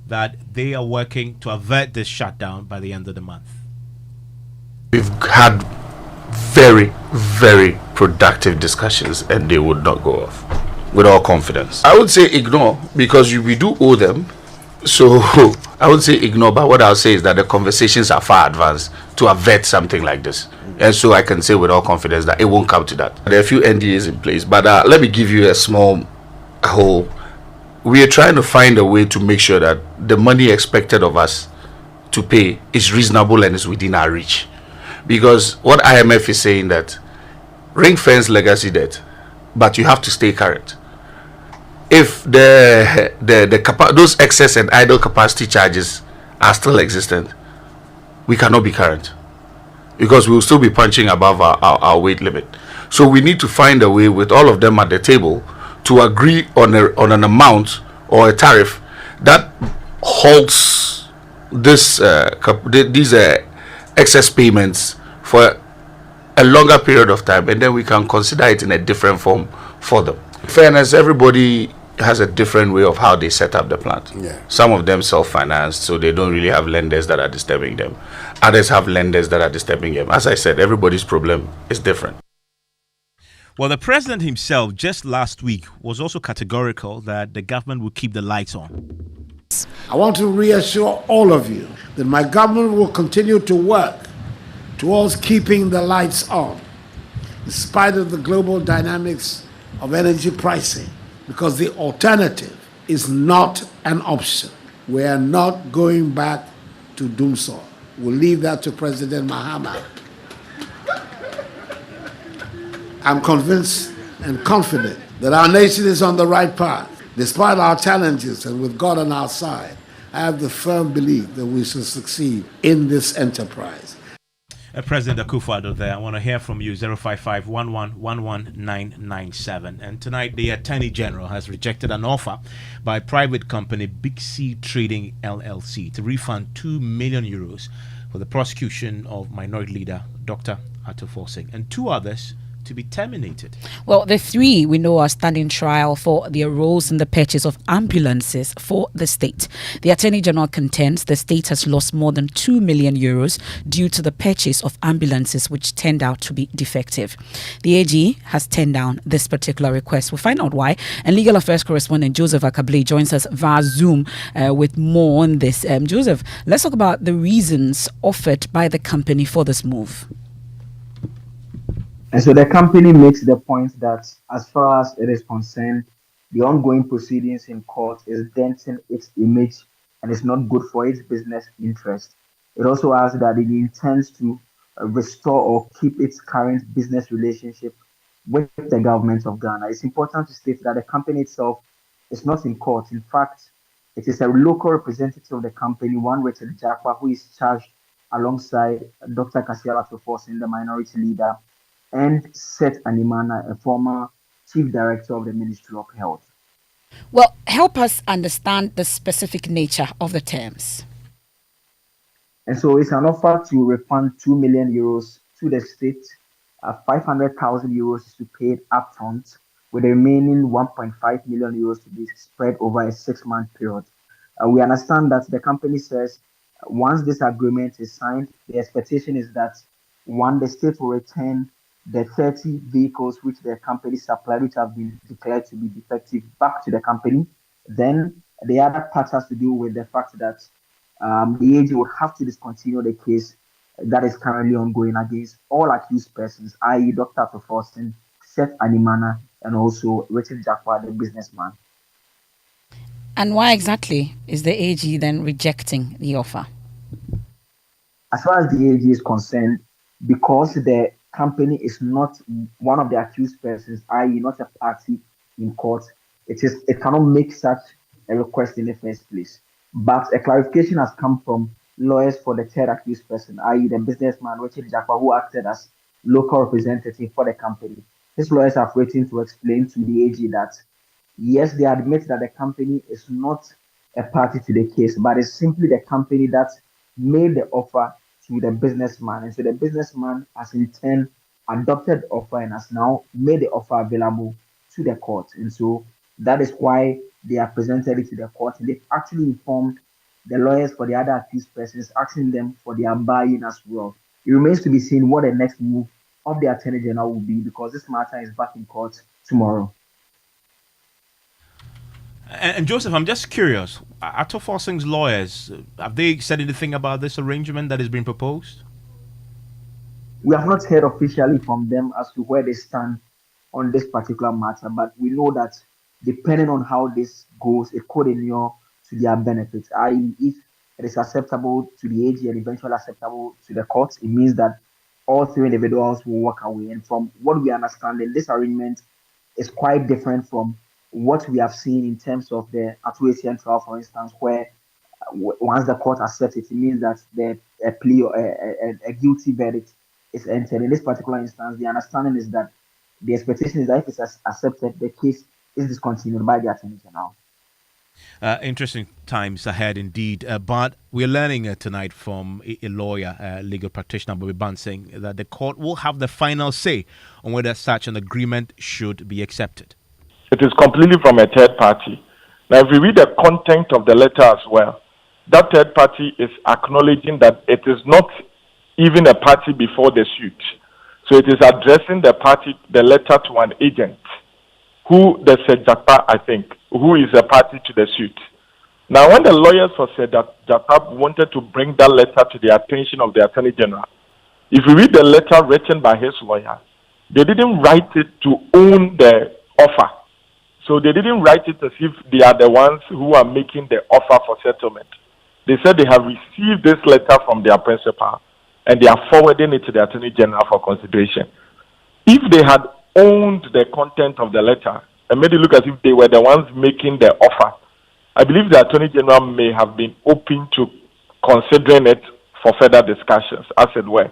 that they are working to avert this shutdown by the end of the month. We've had very, very productive discussions and they would not go off with all confidence. I would say ignore because we do owe them. So I would say ignore, but what I'll say is that the conversations are far advanced to avert something like this. And so I can say with all confidence that it won't come to that. There are a few NDAs in place, but let me give you a small whole. We are trying to find a way to make sure that the money expected of us to pay is reasonable and is within our reach. Because what IMF is saying that ring fence legacy debt, but you have to stay current. If those excess and idle capacity charges are still existent, we cannot be current because we will still be punching above our weight limit. So we need to find a way with all of them at the table to agree on an amount or a tariff that halts these excess payments for a longer period of time, and then we can consider it in a different form for them. In fairness, everybody has a different way of how they set up the plant. Yeah. Some of them self-financed, so they don't really have lenders that are disturbing them. Others have lenders that are disturbing them. As I said, everybody's problem is different. Well, the president himself just last week was also categorical that the government will keep the lights on. I want to reassure all of you that my government will continue to work towards keeping the lights on, in spite of the global dynamics of energy pricing, because the alternative is not an option. We are not going back to doomsday. We'll leave that to President Mahama. I'm convinced and confident that our nation is on the right path. Despite our challenges and with God on our side, I have the firm belief that we shall succeed in this enterprise. President Akufo-Addo there. I want to hear from you, 055-11-11997. And tonight, the Attorney General has rejected an offer by private company Big C Trading LLC to refund €2 million for the prosecution of Minority Leader Dr. Ato Forsing and two others to be terminated. Well, the three we know are standing trial for their roles in the purchase of ambulances for the state. The Attorney General contends the state has lost more than €2 million due to the purchase of ambulances which turned out to be defective. The AG has turned down this particular request. We'll find out why. And legal affairs correspondent Joseph Akable joins us via Zoom with more on this. Joseph, let's talk about the reasons offered by the company for this move. And so the company makes the point that as far as it is concerned, the ongoing proceedings in court is denting its image and is not good for its business interest. It also adds that it intends to restore or keep its current business relationship with the government of Ghana. It's important to state that the company itself is not in court. In fact, it is a local representative of the company, one Richard Jakwa, who is charged alongside Dr. Kasiala Toforsin, the minority leader, and Seth Animana, a former chief director of the Ministry of Health. Well, help us understand the specific nature of the terms. And so it's an offer to refund 2 million euros to the state. 500,000 euros is to be paid upfront, with the remaining 1.5 million euros to be spread over a 6-month period. We understand that the company says once this agreement is signed, the expectation is that one, the state will return the 30 vehicles which the company supplied, which have been declared to be defective, back to the company. Then the other part has to do with the fact that the AG would have to discontinue the case that is currently ongoing against all accused persons, i.e., Dr. Toforsin, Seth Animana, and also Richard Jakwa, the businessman. And why exactly is the AG then rejecting the offer? As far as the AG is concerned, because the company is not one of the accused persons, i.e., not a party in court, it cannot make such a request in the first place. But a clarification has come from lawyers for the third accused person, i.e., the businessman Richard Jakwa, who acted as local representative for the company. His lawyers have written to explain to the AG that yes, they admit that the company is not a party to the case, but it's simply the company that made the offer to the businessman. And so the businessman has in turn adopted the offer and has now made the offer available to the court. And so that is why they have presented it to the court. And they've actually informed the lawyers for the other accused persons, asking them for their buy-in as well. It remains to be seen what the next move of the Attorney General will be, because this matter is back in court tomorrow. And Joseph, I'm just curious. Ato Forsing's lawyers, have they said anything about this arrangement that is being proposed? We have not heard officially from them as to where they stand on this particular matter, but we know that depending on how this goes, it could inure to their benefit. I.e., if it is acceptable to the AG and eventually acceptable to the courts, it means that all three individuals will walk away. And from what we understand, this arrangement is quite different from what we have seen in terms of the Atuasian trial, for instance, where once the court accepts it, it means that a plea or a guilty verdict is entered. In this particular instance, the understanding is that the expectation is that if it's accepted, the case is discontinued by the Attorney General. Interesting times ahead indeed. But we're learning tonight from a lawyer, legal practitioner, Bobby Bansing, that the court will have the final say on whether such an agreement should be accepted. It is completely from a third party. Now, if we read the content of the letter as well, that third party is acknowledging that it is not even a party before the suit. So it is addressing the letter to an agent, who the Sejapa, I think, who is a party to the suit. Now, when the lawyers for Sejapa wanted to bring that letter to the attention of the Attorney General, if you read the letter written by his lawyer, they didn't write it to own the offer. So they didn't write it as if they are the ones who are making the offer for settlement. They said they have received this letter from their principal and they are forwarding it to the Attorney General for consideration. If they had owned the content of the letter and made it look as if they were the ones making the offer, I believe the Attorney General may have been open to considering it for further discussions, as it were.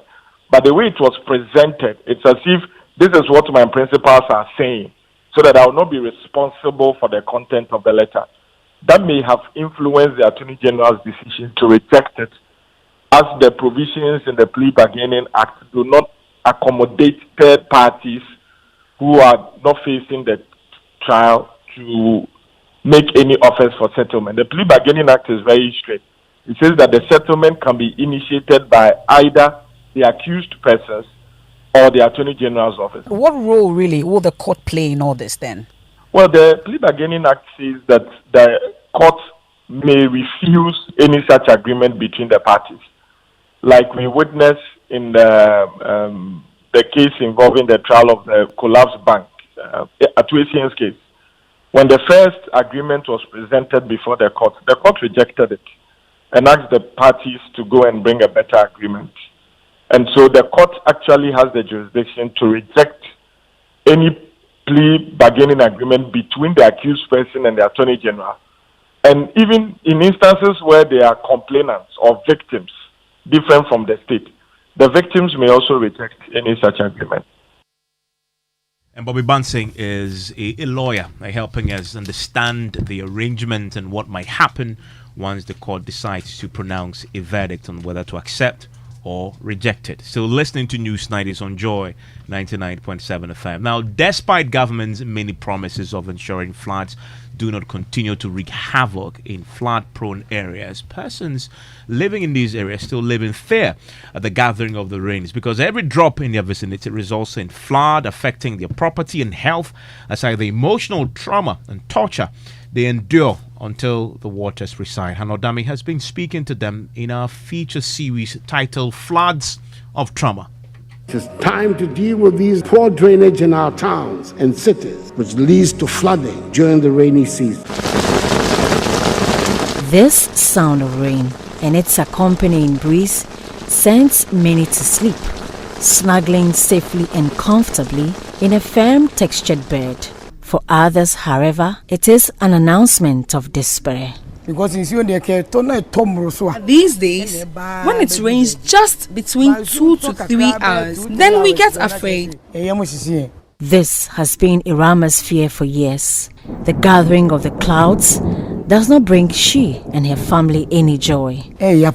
But the way it was presented, it's as if this is what my principals are saying, so that I will not be responsible for the content of the letter. That may have influenced the Attorney General's decision to reject it, as the provisions in the Plea Bargaining Act do not accommodate third parties who are not facing the trial to make any offers for settlement. The Plea Bargaining Act is very strict. It says that the settlement can be initiated by either the accused persons or the Attorney General's office. What role really will the court play in all this then? Well, the Plea Bargaining Act says that the court may refuse any such agreement between the parties. Like we witnessed in the case involving the trial of the collapsed bank, Atuasian's case. When the first agreement was presented before the court rejected it and asked the parties to go and bring a better agreement. And so the court actually has the jurisdiction to reject any plea bargaining agreement between the accused person and the Attorney General. And even in instances where they are complainants or victims, different from the state, the victims may also reject any such agreement. And Bobby Bansing is a lawyer helping us understand the arrangement and what might happen once the court decides to pronounce a verdict on whether to accept or reject it. Still listening to News Night on Joy 99.7 FM. Now, despite government's many promises of ensuring floods do not continue to wreak havoc in flood-prone areas, persons living in these areas still live in fear at the gathering of the rains, because every drop in their vicinity results in flood affecting their property and health, aside the emotional trauma and torture they endure until the waters reside. Hanodami has been speaking to them in our feature series titled Floods of Trauma. It is time to deal with these poor drainage in our towns and cities, which leads to flooding during the rainy season. This sound of rain and its accompanying breeze sends many to sleep, snuggling safely and comfortably in a firm textured bed. For others, however, it is an announcement of despair. Because these days, when it rains just between 2 to 3 hours, then we get afraid. This has been Irama's fear for years. The gathering of the clouds does not bring she and her family any joy. It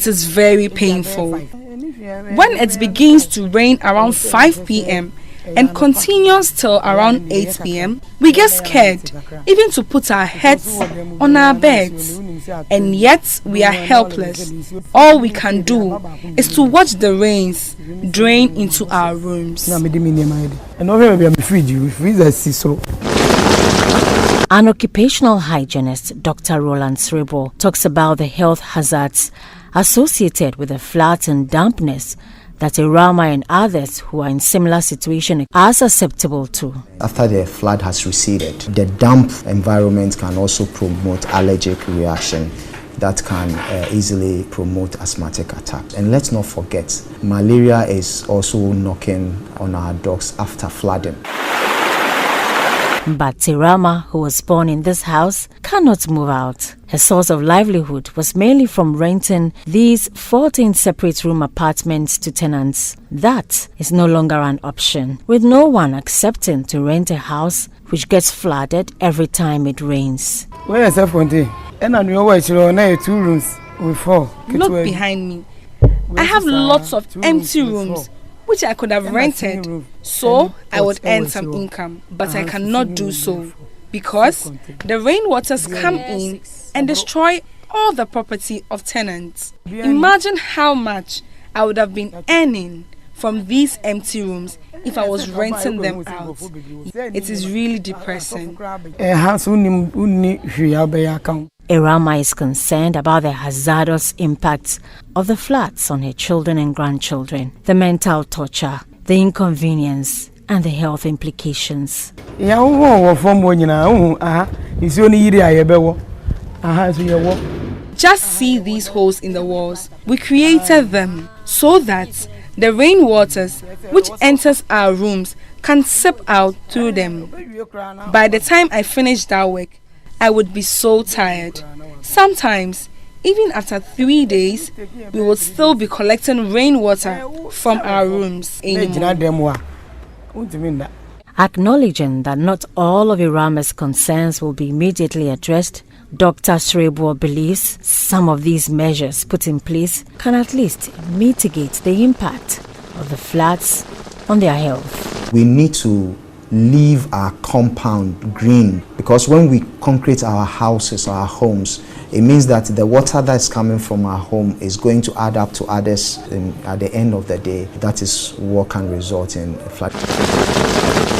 is very painful. When it begins to rain around 5 p.m., and continues till around 8 p.m., we get scared even to put our heads on our beds, and yet we are helpless. All we can do is to watch the rains drain into our rooms. An occupational hygienist, Dr. Roland Srebo, talks about the health hazards associated with the floods and dampness that Irama and others who are in similar situation are susceptible to. After the flood has receded, the damp environment can also promote allergic reaction that can easily promote asthmatic attacks. And let's not forget, malaria is also knocking on our doors after flooding. But Irama, who was born in this house, cannot move out. Her source of livelihood was mainly from renting these 14 separate room apartments to tenants. That is no longer an option, with no one accepting to rent a house which gets flooded every time it rains. Look behind me. I have lots of empty rooms which I could have rented, so I would earn some income, but I cannot do so because the rainwaters come in and destroy all the property of tenants. Imagine how much I would have been earning from these empty rooms if I was renting them out. It is really depressing. Irama is concerned about the hazardous impacts of the floods on her children and grandchildren, the mental torture, the inconvenience, and the health implications. Just see these holes in the walls. We created them so that the rainwaters which enters our rooms can seep out through them. By the time I finish that work, I would be so tired. Sometimes, even after 3 days, we would still be collecting rainwater from our rooms anymore. Acknowledging that not all of Irama's concerns will be immediately addressed, Dr. Srebo believes some of these measures put in place can at least mitigate the impact of the floods on their health. We need to leave our compound green, because when we concrete our houses, our homes, it means that the water that's coming from our home is going to add up to others at the end of the day. That is what can result in a flood.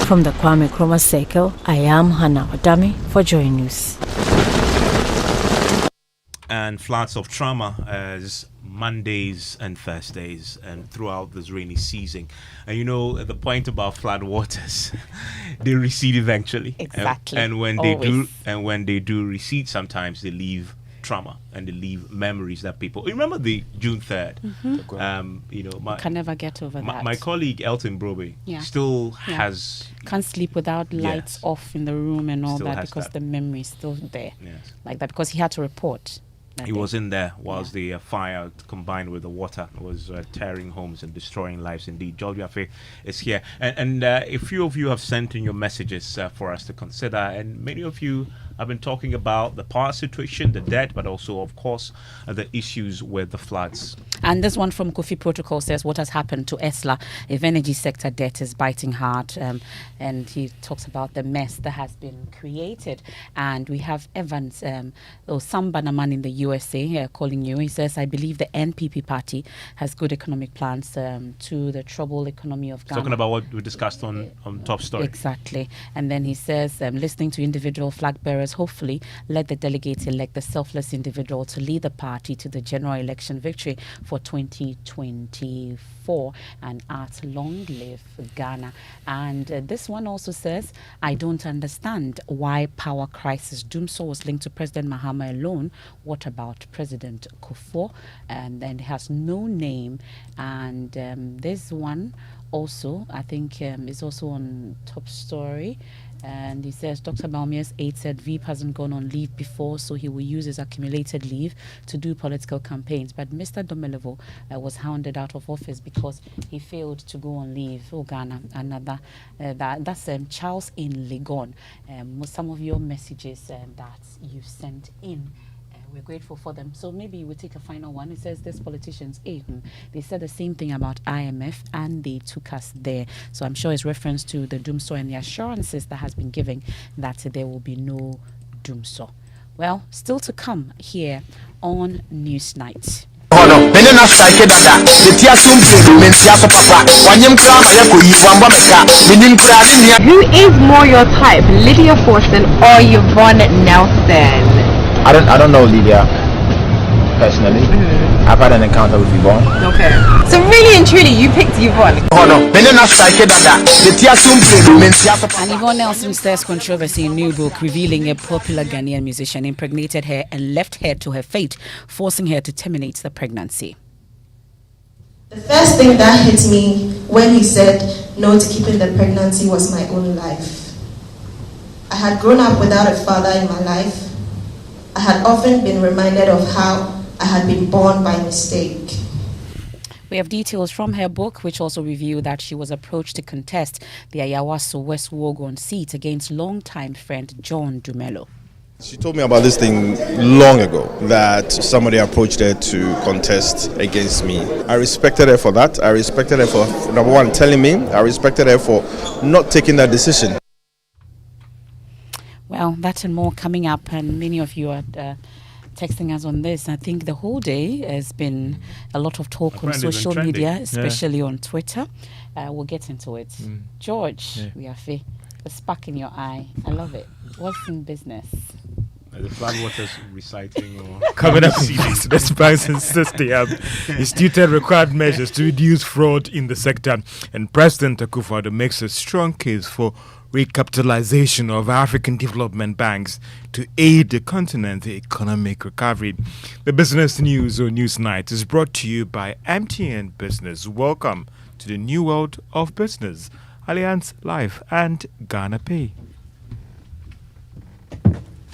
From the Kwame Nkrumah Circle, I am Hannah Odami for Joy News. and floods of trauma as Mondays and Thursdays and throughout this rainy season. And you know, the point about flood waters, they recede eventually. Exactly. And when Always. they do recede, sometimes they leave trauma and they leave memories that people remember. The June 3rd. You know, Can never get over that. my colleague Elton Brobe Yeah. still Yeah. has Can't sleep without lights Yes. off in the room and all Still that has because that. the memory is still there. Yes. Like that, because he had to report. that He day. was in there whilst the fire combined with the water was tearing homes and destroying lives. Indeed, George Afe is here, and a few of you have sent in your messages for us to consider, and many of you have been talking about the power situation, the debt, but also, of course, the issues with the floods. And this one from Kofi Protocol says, what has happened to ESLA if energy sector debt is biting hard? And he talks about the mess that has been created. And we have Evans, Sam Banaman in the USA calling you. He says, I believe the NPP party has good economic plans to the troubled economy of Ghana. Talking about what we discussed on Top Story. Exactly. And then he says, listening to individual flag bearers, hopefully let the delegates elect the selfless individual to lead the party to the general election victory for 2024, and at long live Ghana. And this one also says, I don't understand why power crisis doomsday was linked to President Mahama alone. What about President Kufuor? And then it has no name. And this one also, I think, is also on Top Story. And he says Dr. Baumia's aide said Veep hasn't gone on leave before, so he will use his accumulated leave to do political campaigns. But Mr. Domelevo was hounded out of office because he failed to go on leave. Oh, Ghana, another. That's Charles in Legon. Some of your messages that you've sent in. We're grateful for them. So maybe we'll take a final one. It says these politicians, they said the same thing about IMF and they took us there. So I'm sure it's reference to the doomsday and the assurances that has been given that there will be no doomsday. Well, still to come here on Newsnight. Who is more your type, Lydia Forson or Yvonne Nelson? I don't know Lydia personally. I've had an encounter with Yvonne. Okay. So really and truly, you picked Yvonne. And Yvonne Nelson stirs controversy in new book revealing a popular Ghanaian musician impregnated her and left her to her fate, forcing her to terminate the pregnancy. The first thing that hit me when he said no to keeping the pregnancy was my own life. I had grown up without a father in my life. I had often been reminded of how I had been born by mistake. We have details from her book, which also reveal that she was approached to contest the Ayawaso West Wogon seat against longtime friend John Dumelo. She told me about this thing long ago, that somebody approached her to contest against me. I respected her for that. I respected her for, number one, telling me. I respected her for not taking that decision. Well, that and more coming up, and many of you are texting us on this. I think the whole day has been a lot of talk on social media, especially on Twitter. We'll get into it. George, we are the spark in your eye. I love it. What's in business? The floodwaters reciting or coming up, the banks insist they have instituted required measures to reduce fraud in the sector, and President Akufo-Addo makes a strong case for recapitalization of African development banks to aid the continent's economic recovery. The business news on Newsnight is brought to you by MTN Business. Welcome to the new world of business. Allianz Life and Ghana Pay.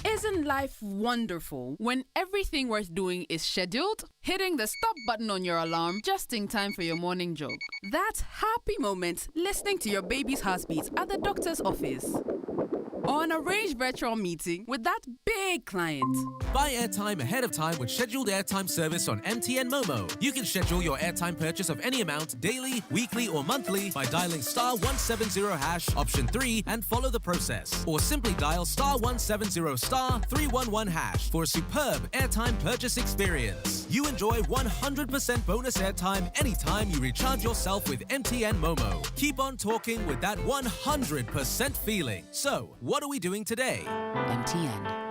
Isn't life wonderful when everything worth doing is scheduled? Hitting the stop button on your alarm just in time for your morning jog. That happy moment listening to your baby's heartbeat at the doctor's office. Or an arranged virtual meeting with that big client. Buy airtime ahead of time with scheduled airtime service on MTN Momo. You can schedule your airtime purchase of any amount daily, weekly, or monthly by dialing *170# option 3 and follow the process. Or simply dial *170*311# for a superb airtime purchase experience. You enjoy 100% bonus airtime anytime you recharge yourself with MTN Momo. Keep on talking with that 100% feeling. So, what are we doing today? MTN.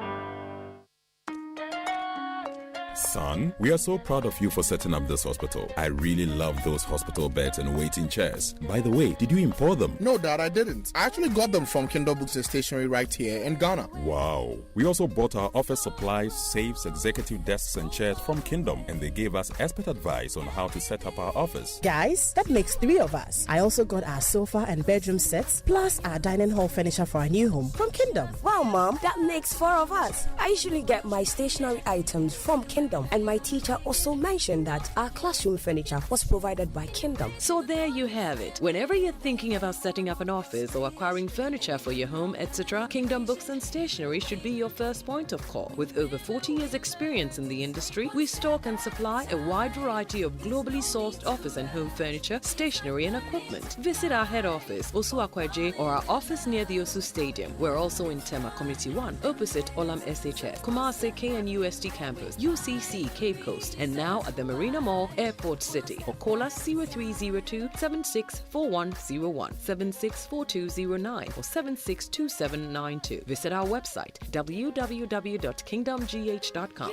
Son, we are so proud of you for setting up this hospital. I really love those hospital beds and waiting chairs. By the way, did you import them? No, Dad, I didn't. I actually got them from Kindle Books and Stationery right here in Ghana. Wow. We also bought our office supplies, safes, executive desks and chairs from Kingdom, and they gave us expert advice on how to set up our office. Guys, that makes 3 of us. I also got our sofa and bedroom sets, plus our dining hall furniture for our new home from Kingdom. Wow, Mom, that makes 4 of us. I usually get my stationery items from Kingdom, and my teacher also mentioned that our classroom furniture was provided by Kingdom. So there you have it. Whenever you're thinking about setting up an office or acquiring furniture for your home, etc., Kingdom Books and Stationery should be your first point of call. With over 40 years experience in the industry, we stock and supply a wide variety of globally sourced office and home furniture, stationery and equipment. Visit our head office, Osu Akwaje, or our office near the Osu Stadium. We're also in Tema Community 1, opposite Olam SHF, Kumasi KNUST campus, UCC Cape Coast, and now at the Marina Mall, Airport City. Or call us 0302 764101, 764209, or 762792. Visit our website www.kingdomgh.com.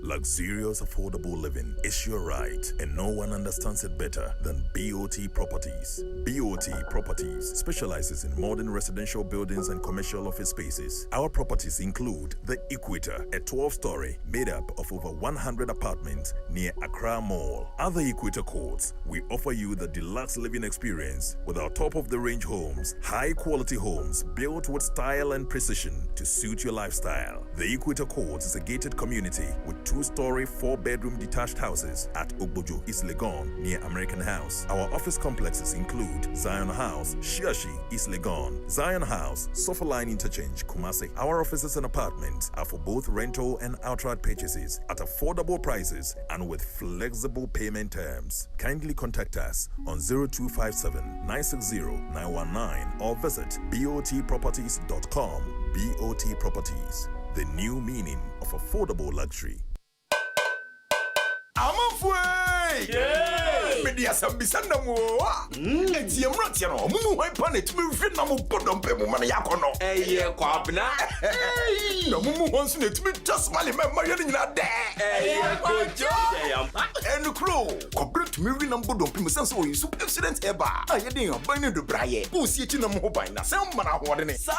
Luxurious affordable living is your right, and no one understands it better than BOT Properties. BOT Properties specializes in modern residential buildings and commercial office spaces. Our properties include the Equator, a 12-story made up of over 100 apartments near Accra Mall. Other Equator courts, we offer you the deluxe living experience with our top-of-the-range homes, high-quality homes built with style and precision to suit your lifestyle. The Equator Courts is a gated community with 2-story, 4-bedroom detached houses at Ogbojo, East Legon, near American House. Our office complexes include Zion House, Shiashi, East Legon, Zion House, Sofa Line Interchange, Kumasi. Our offices and apartments are for both rental and outright purchases at affordable prices and with flexible payment terms. Kindly contact us on 0257 960 919 or visit botproperties.com. BOT Properties, the new meaning of affordable luxury. Media Sambisanda mo. Eti emrati no. Mumu hwan pa na tumi hwe na mo bodompe mu ma na yakono. Eye kwabna. Na mumu hwan so na tumi tasmale me ma yene nyina de. Eye kojo. Enu kro. Kobre tumi hwe na bodompe mu sense o yisu accident eba. Ayede yan ban ne do braye. Bo si echi na mo ho ban na sem ma na ho de ne. Sa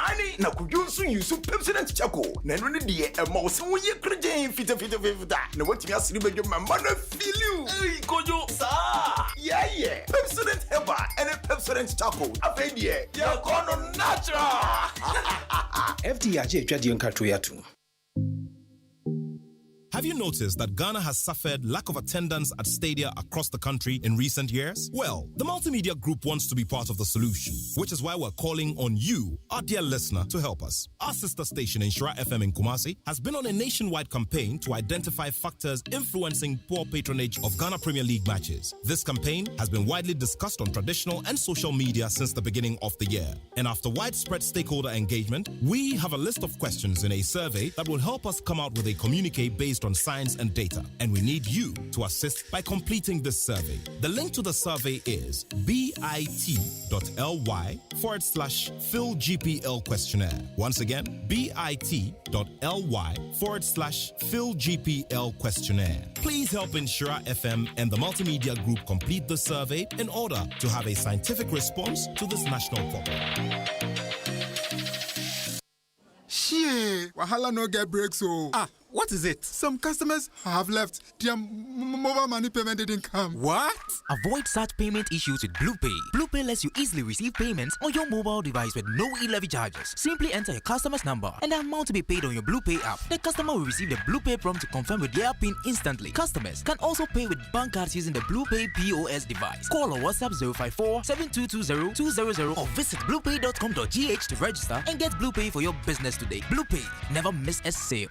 ani na kudwo so yisu accident chako. Na eno ne de e ma wo se wo ye krejen fita. Na watimi asiri bedwo ma na feel you. Hey kojo sa. Yeah. Pepsodent Heba and a Pepsodent Charcoal. Afedie. Ya kono natural. FDIJ Jadion Katuyatu. Have you noticed that Ghana has suffered lack of attendance at stadia across the country in recent years? Well, the Multimedia Group wants to be part of the solution, which is why we're calling on you, our dear listener, to help us. Our sister station, Inshira FM in Kumasi, has been on a nationwide campaign to identify factors influencing poor patronage of Ghana Premier League matches. This campaign has been widely discussed on traditional and social media since the beginning of the year. And after widespread stakeholder engagement, we have a list of questions in a survey that will help us come out with a communique based on science and data, and we need you to assist by completing this survey. The link to the survey is bit.ly/PhilGPL questionnaire. Once again, bit.ly/PhilGPL questionnaire. Please help Inshira FM and the Multimedia Group complete the survey in order to have a scientific response to this national problem. Shit, wahala no get breaks so. What is it? Some customers have left. Their mobile money payment didn't come. What? Avoid such payment issues with BluePay. BluePay lets you easily receive payments on your mobile device with no e-levy charges. Simply enter your customer's number and the amount to be paid on your BluePay app. The customer will receive the BluePay prompt to confirm with their PIN instantly. Customers can also pay with bank cards using the BluePay POS device. Call or WhatsApp 054-7220-200 or visit bluepay.com.gh to register and get BluePay for your business today. BluePay, never miss a sale.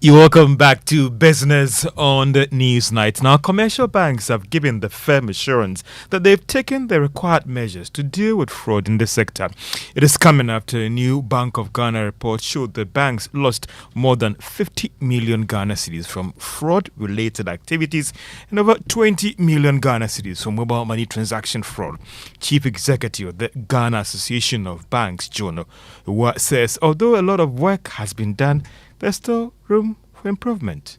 You're welcome back to Business on the News Night. Now, commercial banks have given the firm assurance that they've taken the required measures to deal with fraud in the sector. It is coming after a new Bank of Ghana report showed the banks lost more than 50 million Ghana cedis from fraud-related activities and over 20 million Ghana cedis from mobile money transaction fraud. Chief Executive of the Ghana Association of Banks, John Owa, says although a lot of work has been done, there's still room for improvement.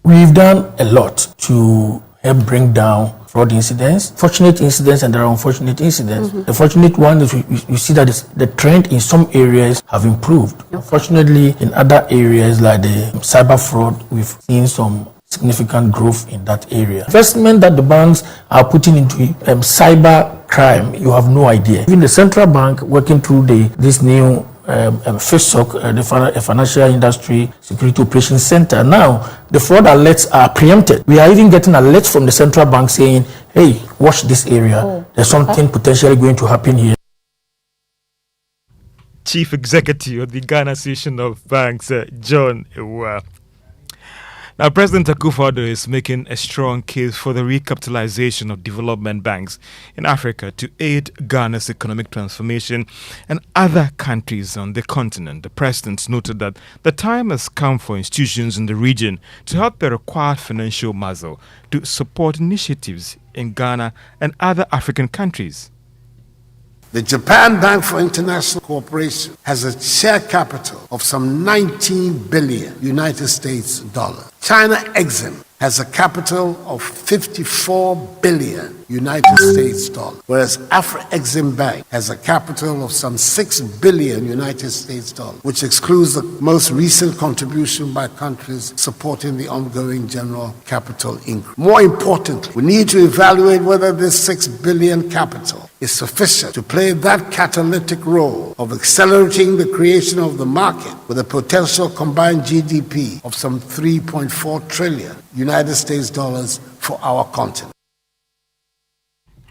We've done a lot to help bring down fraud incidents, fortunate incidents, and there are unfortunate incidents. The fortunate one is you see that the trend in some areas have improved. Unfortunately, in other areas like the cyber fraud, we've seen some significant growth in that area. Investment that the banks are putting into cyber crime, you have no idea. Even the central bank working through this new FISOC, the Financial Industry Security Operations Center. Now, the fraud alerts are preempted. We are even getting alerts from the central bank saying, hey, watch this area. There's something potentially going to happen here. Chief Executive of the Ghana Association of Banks, John Owa. Now, President Akufo-Addo is making a strong case for the recapitalization of development banks in Africa to aid Ghana's economic transformation and other countries on the continent. The president noted that the time has come for institutions in the region to have the required financial muscle to support initiatives in Ghana and other African countries. The Japan Bank for International Cooperation has a share capital of some 19 billion United States dollars. China Exim has a capital of 54 billion United States dollars, whereas Afro-Exim Bank has a capital of some 6 billion United States dollars, which excludes the most recent contribution by countries supporting the ongoing general capital increase. More importantly, we need to evaluate whether this 6 billion capital is sufficient to play that catalytic role of accelerating the creation of the market with a potential combined GDP of some 3.4 trillion United States dollars for our continent.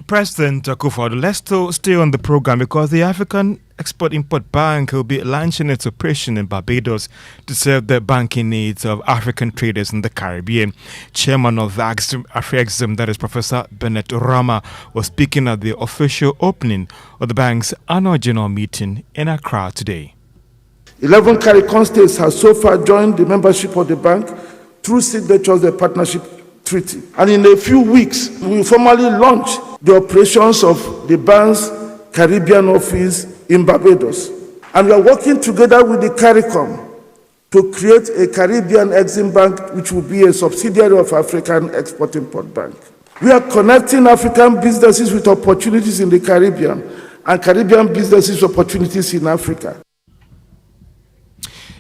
President Akufo-Addo, let's still stay on the program because the African Export-Import Bank will be launching its operation in Barbados to serve the banking needs of African traders in the Caribbean. Chairman of the Afrexim, that is Professor Bennett Rama, was speaking at the official opening of the bank's annual general meeting in Accra today. 11 CARICOM states have so far joined the membership of the bank through signatures of the partnership treaty. And in a few weeks, we will formally launch the operations of the bank's Caribbean office in Barbados. And we are working together with the CARICOM to create a Caribbean Exim Bank, which will be a subsidiary of African Export-Import Bank. We are connecting African businesses with opportunities in the Caribbean and Caribbean businesses with opportunities in Africa.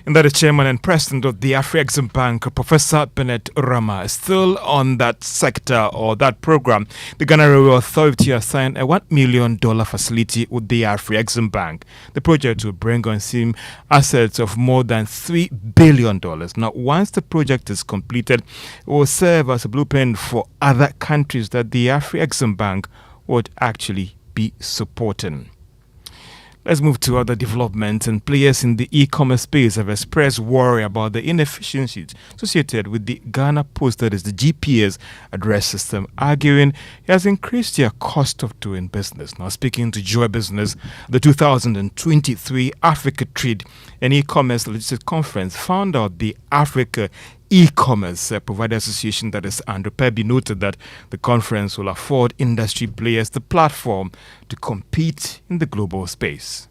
And that is Chairman and President of the Afrexim Bank, Professor Bennett Rama. Still on that sector or that program, the Ghana Railway Authority has signed a $1 million facility with the Afrexim Bank. The project will bring on stream assets of more than $3 billion. Now, once the project is completed, it will serve as a blueprint for other countries that the Afrexim Bank would actually be supporting. Let's move to other developments, and players in the e-commerce space have expressed worry about the inefficiencies associated with the Ghana Post, that is the GPS address system, arguing it has increased their cost of doing business. Now, speaking to Joy Business, the 2023 Africa Trade and E-commerce Logistics Conference, founder of the Africa E-commerce Provider Association, that is Andrew Pebby, noted that the conference will afford industry players the platform to compete in the global space.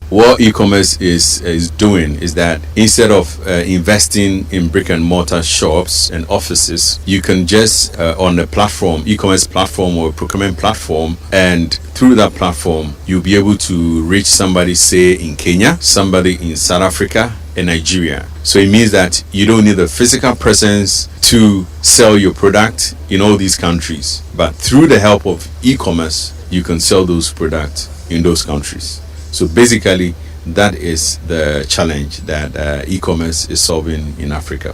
What e-commerce is doing is that instead of investing in brick and mortar shops and offices, you can just on a platform, e-commerce platform or procurement platform, and through that platform you'll be able to reach somebody, say in Kenya, somebody in South Africa and Nigeria. So it means that you don't need a physical presence to sell your product in all these countries, but through the help of e-commerce you can sell those products in those countries. So basically, that is the challenge that e-commerce is solving in Africa.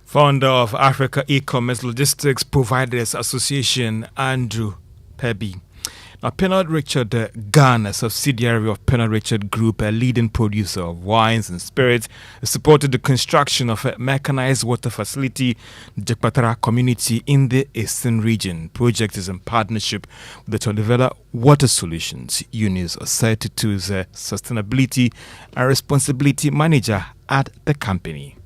Founder of Africa E-commerce Logistics Providers Association, Andrew Pebby. Now, Pernod Ricard Ghana, a subsidiary of Pernod Ricard Group, a leading producer of wines and spirits, supported the construction of a mechanized water facility in the Jakpatra community in the eastern region. Project is in partnership with the Tondevela Water Solutions. Eunice Osetitu is a sustainability and responsibility manager at the company.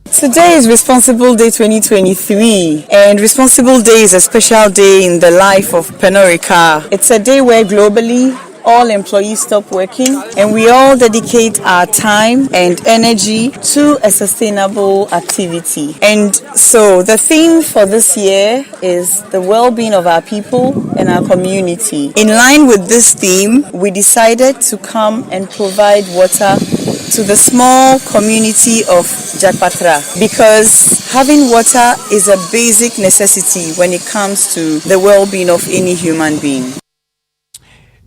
Today is Responsible Day 2023, and Responsible Day is a special day in the life of Pernod Ricard. It's a day where globally all employees stop working and we all dedicate our time and energy to a sustainable activity. And so the theme for this year is the well-being of our people and our community. In line with this theme, we decided to come and provide water to the small community of Jakpatra, because having water is a basic necessity when it comes to the well-being of any human being.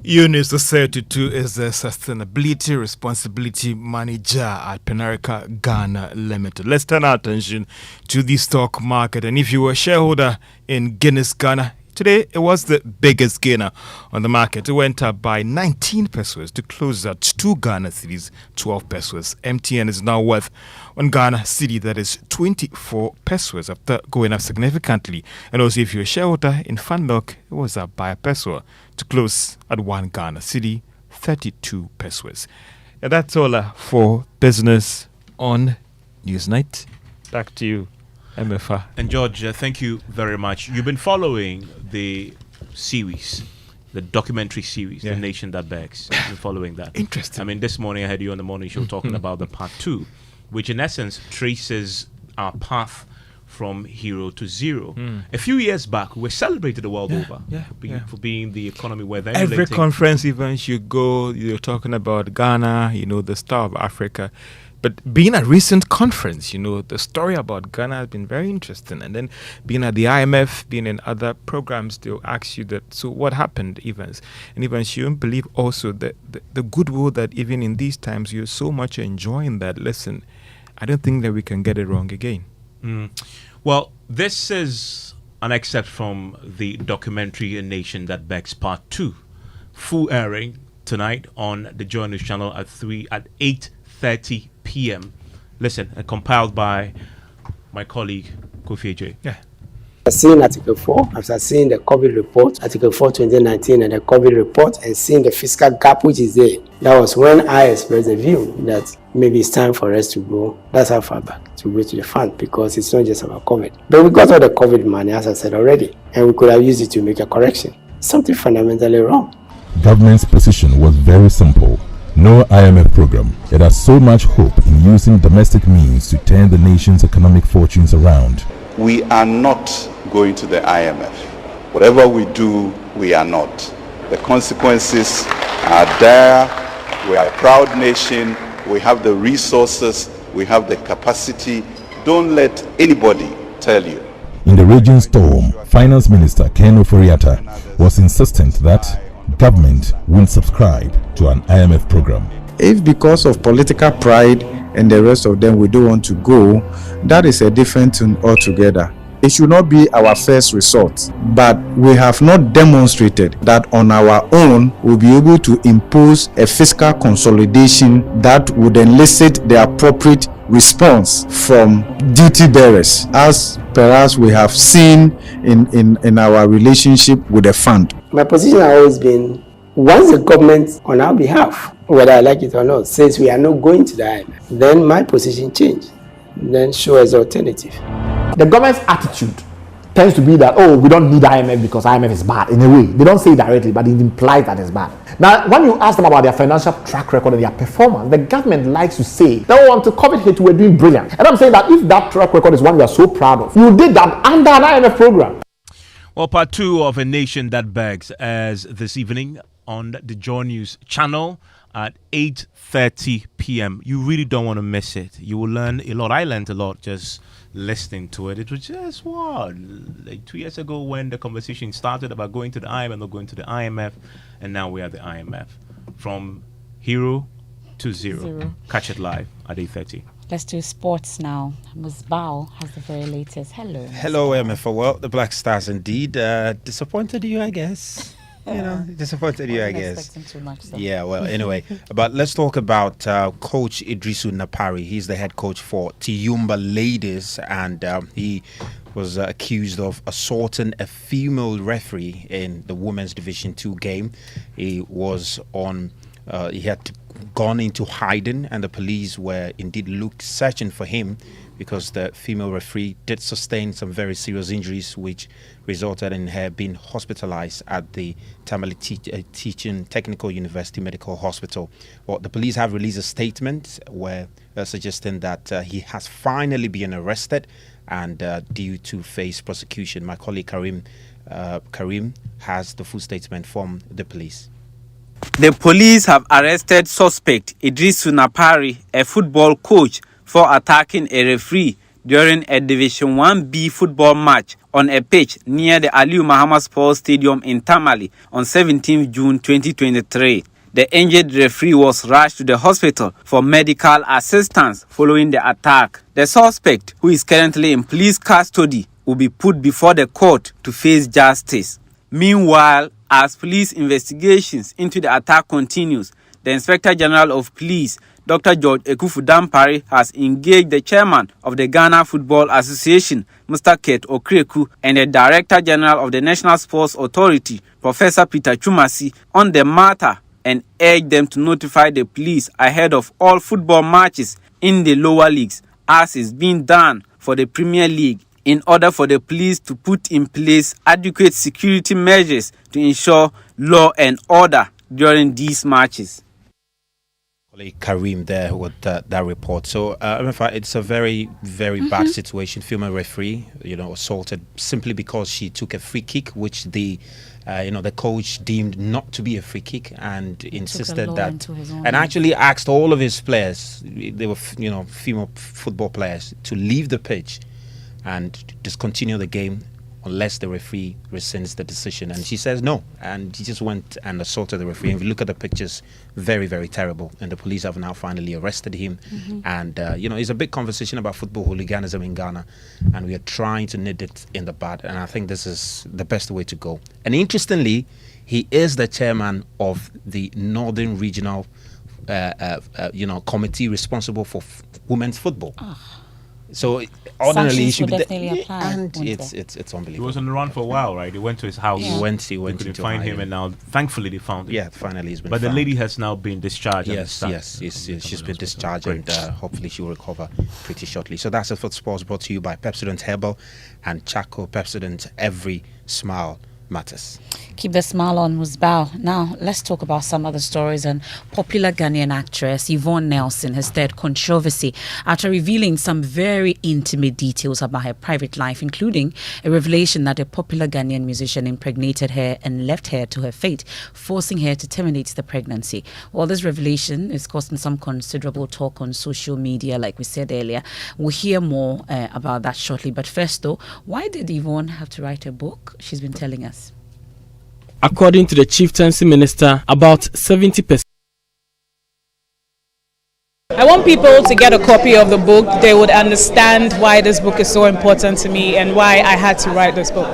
Eunice Osetitu is the Sustainability Responsibility Manager at Pernod Ricard Ghana Limited. Let's turn our attention to the stock market. And if you were a shareholder in Guinness Ghana, today it was the biggest gainer on the market. It went up by 19 pesos to close at 2 Ghana cedis, 12 pesos. MTN is now worth 1 Ghana cedi, that is 24 pesos, after going up significantly. And also, if you're a shareholder in Funlock, it was up by a peso to close at 1 Ghana cedi, 32 pesos. And that's all for business on Newsnight. Back to you, MFA. And George, thank you very much. You've been following the series, the documentary series, The Nation That Begs. You've been following that. Interesting. I mean, this morning I had you on the morning show talking about the part 2, which in essence traces our path from hero to zero. A few years back, we celebrated the world over for being the economy where every conference event you go, you're talking about Ghana, the star of Africa. But being a recent conference, the story about Ghana has been very interesting. And then being at the IMF, being in other programs, they'll ask you that, so what happened, Evans? And Evans, you don't believe also that the goodwill that even in these times you're so much enjoying that. Listen, I don't think that we can get it wrong again. Well, this is an excerpt from the documentary A Nation That Begs Part 2. Full airing tonight on the Joy News channel at 8:30 p.m. Listen, compiled by my colleague Kofi J. I've seen Article 4, after seeing the COVID report, Article 4 2019 and the COVID report, and seeing the fiscal gap which is there. That was when I expressed the view that maybe it's time for us to go, that's how far back, to go to the fund, because it's not just about COVID. But we got all the COVID money, as I said already, and we could have used it to make a correction. Something fundamentally wrong. Government's position was very simple. No IMF program. It has so much hope in using domestic means to turn the nation's economic fortunes around. We are not going to the IMF. Whatever we do, we are not. The consequences are dire. We are a proud nation. We have the resources. We have the capacity. Don't let anybody tell you. In the raging storm, Finance Minister Ken Ofori-Atta was insistent that government will subscribe to an IMF program. If because of political pride and the rest of them we don't want to go, that is a different thing altogether. It should not be our first resort, but we have not demonstrated that on our own we'll be able to impose a fiscal consolidation that would elicit the appropriate response from duty bearers, as perhaps we have seen in our relationship with the fund. My position has always been, once the government on our behalf, whether I like it or not, says we are not going to the IMF, then my position changed. Then show us the alternative. The government's attitude tends to be that, we don't need IMF because IMF is bad. In a way, they don't say it directly, but it implies that it's bad. Now, when you ask them about their financial track record and their performance, the government likes to say that until COVID hit, we're doing brilliant. And I'm saying that if that track record is one we are so proud of, you did that under an IMF program. Well, part 2 of A Nation That Begs as this evening on the Joy News channel at 8:30 p.m. You really don't want to miss it. You will learn a lot. I learned a lot just listening to it. It was just like 2 years ago when the conversation started about going to the IMF, not going to the IMF, and now we are the IMF. From hero to zero. Catch it live at 8:30. Let's do sports now. Musbao has the very latest. Hello. Hello, MFA. Well, the Black Stars indeed. Disappointed you, I guess. disappointed you, I guess. Expecting too much, so. Yeah, well, anyway. But let's talk about Coach Idrisu Napari. He's the head coach for Tiyumba Ladies, and he was accused of assaulting a female referee in the Women's Division 2 game. He was on... he had gone into hiding, and the police were indeed searching for him because the female referee did sustain some very serious injuries, which resulted in her being hospitalized at the Tamale Teaching Technical University Medical Hospital. Well, the police have released a statement where suggesting that he has finally been arrested and due to face prosecution. My colleague Karim has the full statement from the police. The police have arrested suspect Idrisu Napari, a football coach, for attacking a referee during a Division 1B football match on a pitch near the Aliu Muhammad Sports Stadium in Tamale on 17 June 2023. The injured referee was rushed to the hospital for medical assistance following the attack. The suspect, who is currently in police custody, will be put before the court to face justice. Meanwhile, as police investigations into the attack continues, the Inspector General of Police, Dr. George Ekufu Dampari, has engaged the chairman of the Ghana Football Association, Mr. Kate Okreku, and the Director General of the National Sports Authority, Professor Peter Chumasi, on the matter and urged them to notify the police ahead of all football matches in the lower leagues, as is being done for the Premier League, in order for the police to put in place adequate security measures to ensure law and order during these matches. Karim there with that report. So it's a very, very bad situation. Female referee, assaulted simply because she took a free kick, which the coach deemed not to be a free kick, and insisted that, and actually asked all of his players, they were female football players, to leave the pitch and discontinue the game unless the referee rescinds the decision. And she says no, and he just went and assaulted the referee. And if you look at the pictures, very, very terrible. And the police have now finally arrested him. And it's a big conversation about football hooliganism in Ghana, and we are trying to nip it in the bud, and I think this is the best way to go. And interestingly, he is the chairman of the Northern Regional committee responsible for women's football. So ordinarily he should be and it's unbelievable. He was on the run for a while, right? They went to his house. He went to find him, and now thankfully they found him. Yeah, finally he's been But found. the lady has now been discharged. Yes, she's been discharged, and hopefully she will recover pretty shortly. So that's it for sports, brought to you by Pepsodent Herbal and Chaco Pepsodent. Every smile matters. Keep the smile on, Musbao. Now, let's talk about some other stories. And popular Ghanaian actress Yvonne Nelson has stirred controversy after revealing some very intimate details about her private life, including a revelation that a popular Ghanaian musician impregnated her and left her to her fate, forcing her to terminate the pregnancy. Well, this revelation is causing some considerable talk on social media, like we said earlier. We'll hear more about that shortly. But first, though, why did Yvonne have to write a book? She's been telling us. According to the chieftaincy minister, about 70%. I want people to get a copy of the book. They would understand why this book is so important to me and why I had to write this book.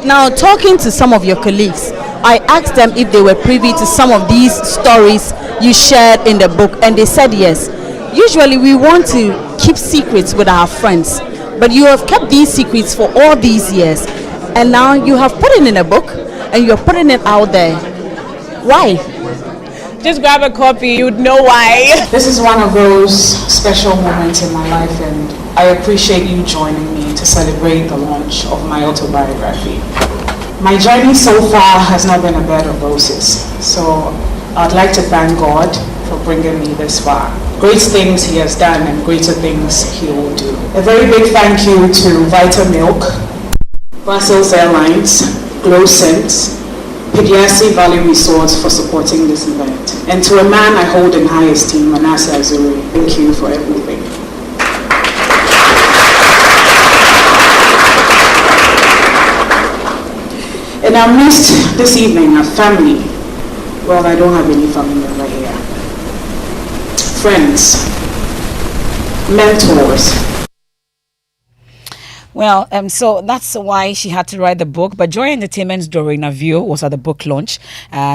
Now, talking to some of your colleagues, I asked them if they were privy to some of these stories you shared in the book, and they said yes. Usually we want to keep secrets with our friends, but you have kept these secrets for all these years, and now you have put it in a book and you're putting it out there. Why? Just grab a copy, you'd know why. This is one of those special moments in my life, and I appreciate you joining me to celebrate the launch of my autobiography. My journey so far has not been a bed of roses, so I'd like to thank God for bringing me this far. Great things He has done and greater things He will do. A very big thank you to Vita Milk, Brussels Airlines, Glow Scents, Pediasi Valley Resorts for supporting this event. And to a man I hold in high esteem, Manasseh Azuri, thank you for everything. And I missed this evening a family. Well, I don't have any family over here. Friends, mentors. Well, so that's why she had to write the book. But Joy Entertainment's Doreen Avio was at the book launch.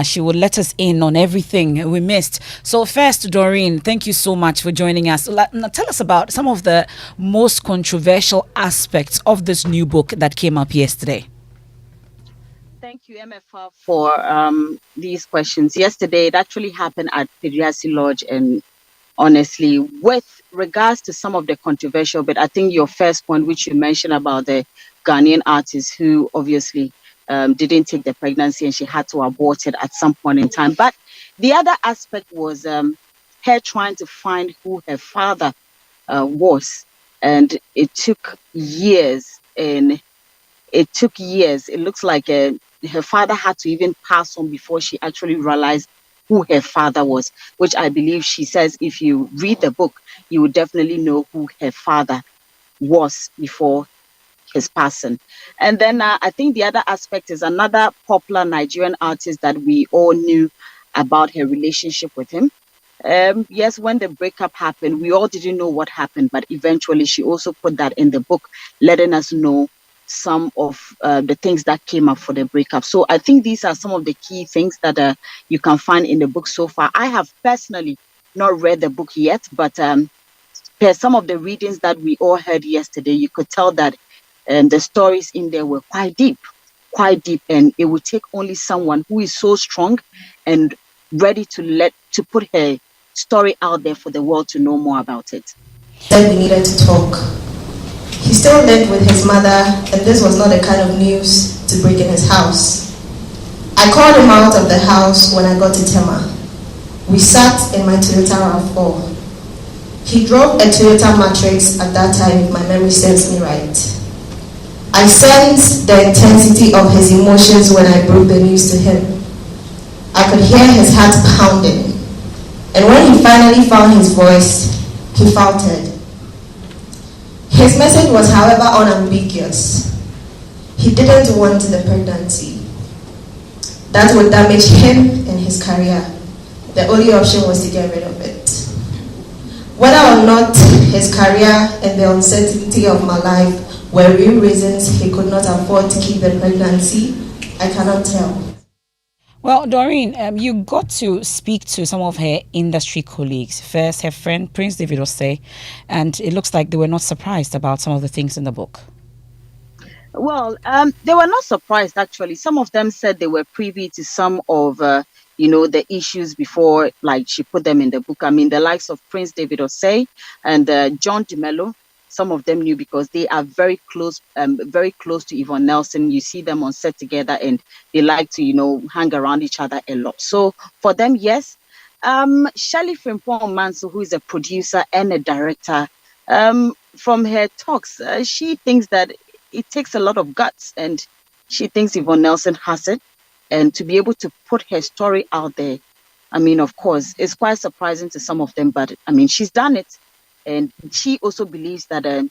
She would let us in on everything we missed. So first, Doreen, thank you so much for joining us. Now tell us about some of the most controversial aspects of this new book that came up yesterday. Thank you, MFR, for these questions. Yesterday, it actually happened at Pediasi Lodge, and honestly, with regards to some of the controversial, but I think your first point, which you mentioned about the Ghanaian artist who obviously didn't take the pregnancy and she had to abort it at some point in time. But the other aspect was her trying to find who her father was. And it took years, and it took years. It looks like her father had to even pass on before she actually realized who her father was, which I believe she says if you read the book, you would definitely know who her father was before his passing. And then I think the other aspect is another popular Nigerian artist that we all knew about her relationship with him. Yes, when the breakup happened, we all didn't know what happened, but eventually she also put that in the book, letting us know some of the things that came up for the breakup. So I think these are some of the key things that you can find in the book so far. I have personally not read the book yet, but per some of the readings that we all heard yesterday, you could tell that the stories in there were quite deep, and it would take only someone who is so strong and ready to put her story out there for the world to know more about it. Said we needed to talk. He still lived with his mother, and this was not the kind of news to break in his house. I called him out of the house when I got to Tema. We sat in my Toyota RAV4. He drove a Toyota Matrix at that time, if my memory serves me right. I sensed the intensity of his emotions when I broke the news to him. I could hear his heart pounding. And when he finally found his voice, he faltered. His message was, however, unambiguous. He didn't want the pregnancy. That would damage him and his career. The only option was to get rid of it. Whether or not his career and the uncertainty of my life were real reasons he could not afford to keep the pregnancy, I cannot tell. Well, Doreen, you got to speak to some of her industry colleagues. First, her friend Prince David Osei, and it looks like they were not surprised about some of the things in the book. Well, they were not surprised, actually. Some of them said they were privy to some of, the issues before, like she put them in the book. I mean, the likes of Prince David Osei and John DeMello. Some of them knew because they are very close to Yvonne Nelson. You see them on set together and they like to, hang around each other a lot. So for them, yes. Shirley Frimpong Manso, who is a producer and a director, from her talks, she thinks that it takes a lot of guts, and she thinks Yvonne Nelson has it. And to be able to put her story out there, I mean, of course, it's quite surprising to some of them, but I mean, she's done it. And she also believes that a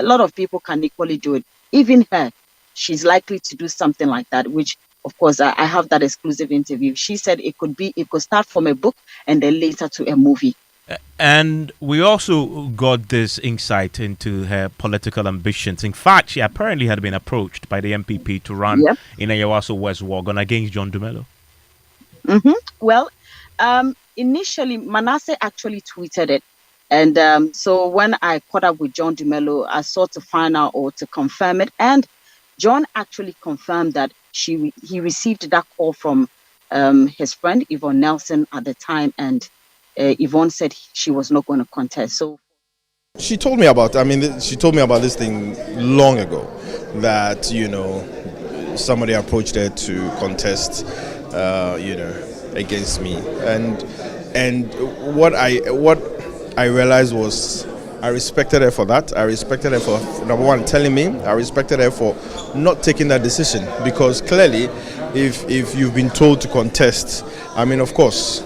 lot of people can equally do it. Even her, she's likely to do something like that, which, of course, I have that exclusive interview. She said it could start from a book and then later to a movie. And we also got this insight into her political ambitions. In fact, she apparently had been approached by the MPP to run in Ayawaso West Wagon against John DeMello. Mm-hmm. Well, initially, Manasseh actually tweeted it. And so when I caught up with John DeMello, I sought to find out or to confirm it. And John actually confirmed that he received that call from his friend Yvonne Nelson at the time. And Yvonne said she was not going to contest. So she told me about this thing long ago, that, somebody approached her to contest, against me. And what I realized was I respected her for that. I respected her for, number one, telling me. I respected her for not taking that decision, because clearly, if you've been told to contest, I mean, of course,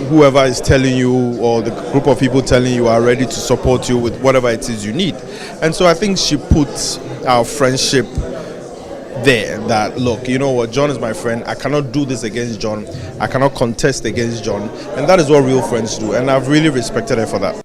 whoever is telling you, or the group of people telling you, are ready to support you with whatever it is you need. And so I think she put our friendship there, that look, you know what, John is my friend, I cannot do this against John, I cannot contest against John, and that is what real friends do, and I've really respected her for that.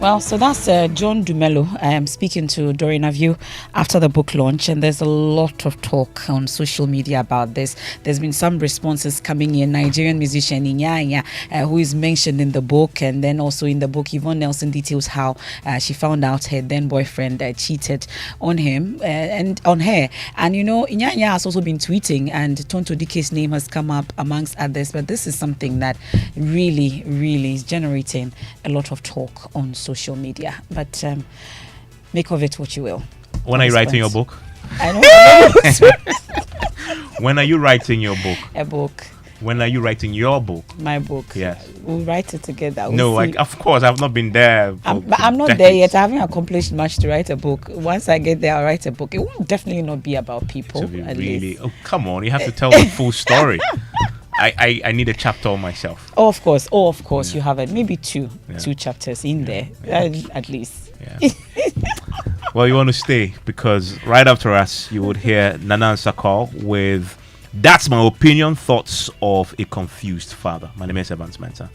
Well, so that's John Dumelo. I am speaking to Dorina View after the book launch, and there's a lot of talk on social media about this. There's been some responses coming in. Nigerian musician Inyanya, who is mentioned in the book, and then also in the book, Yvonne Nelson details how she found out her then boyfriend cheated on him and on her. And Inyanya has also been tweeting, and Tonto Dike's name has come up amongst others. But this is something that really, really is generating a lot of talk on social media, but make of it what you will. When are you writing your book? I don't know. When are you writing your book? A book. When are you writing your book? My book. Yes. We'll write it together. Of course, I've not been there. I'm not there yet. I haven't accomplished much to write a book. Once I get there, I'll write a book. It will definitely not be about people. Oh, come on. You have to tell the full story. I need a chapter on myself. Oh, of course. You have it. Maybe two chapters in there, at least. Yeah. Well, you want to stay because right after us, you would hear Nana Ansah Kwao with "That's My Opinion: Thoughts of a Confused Father." My name is Evans Mensah.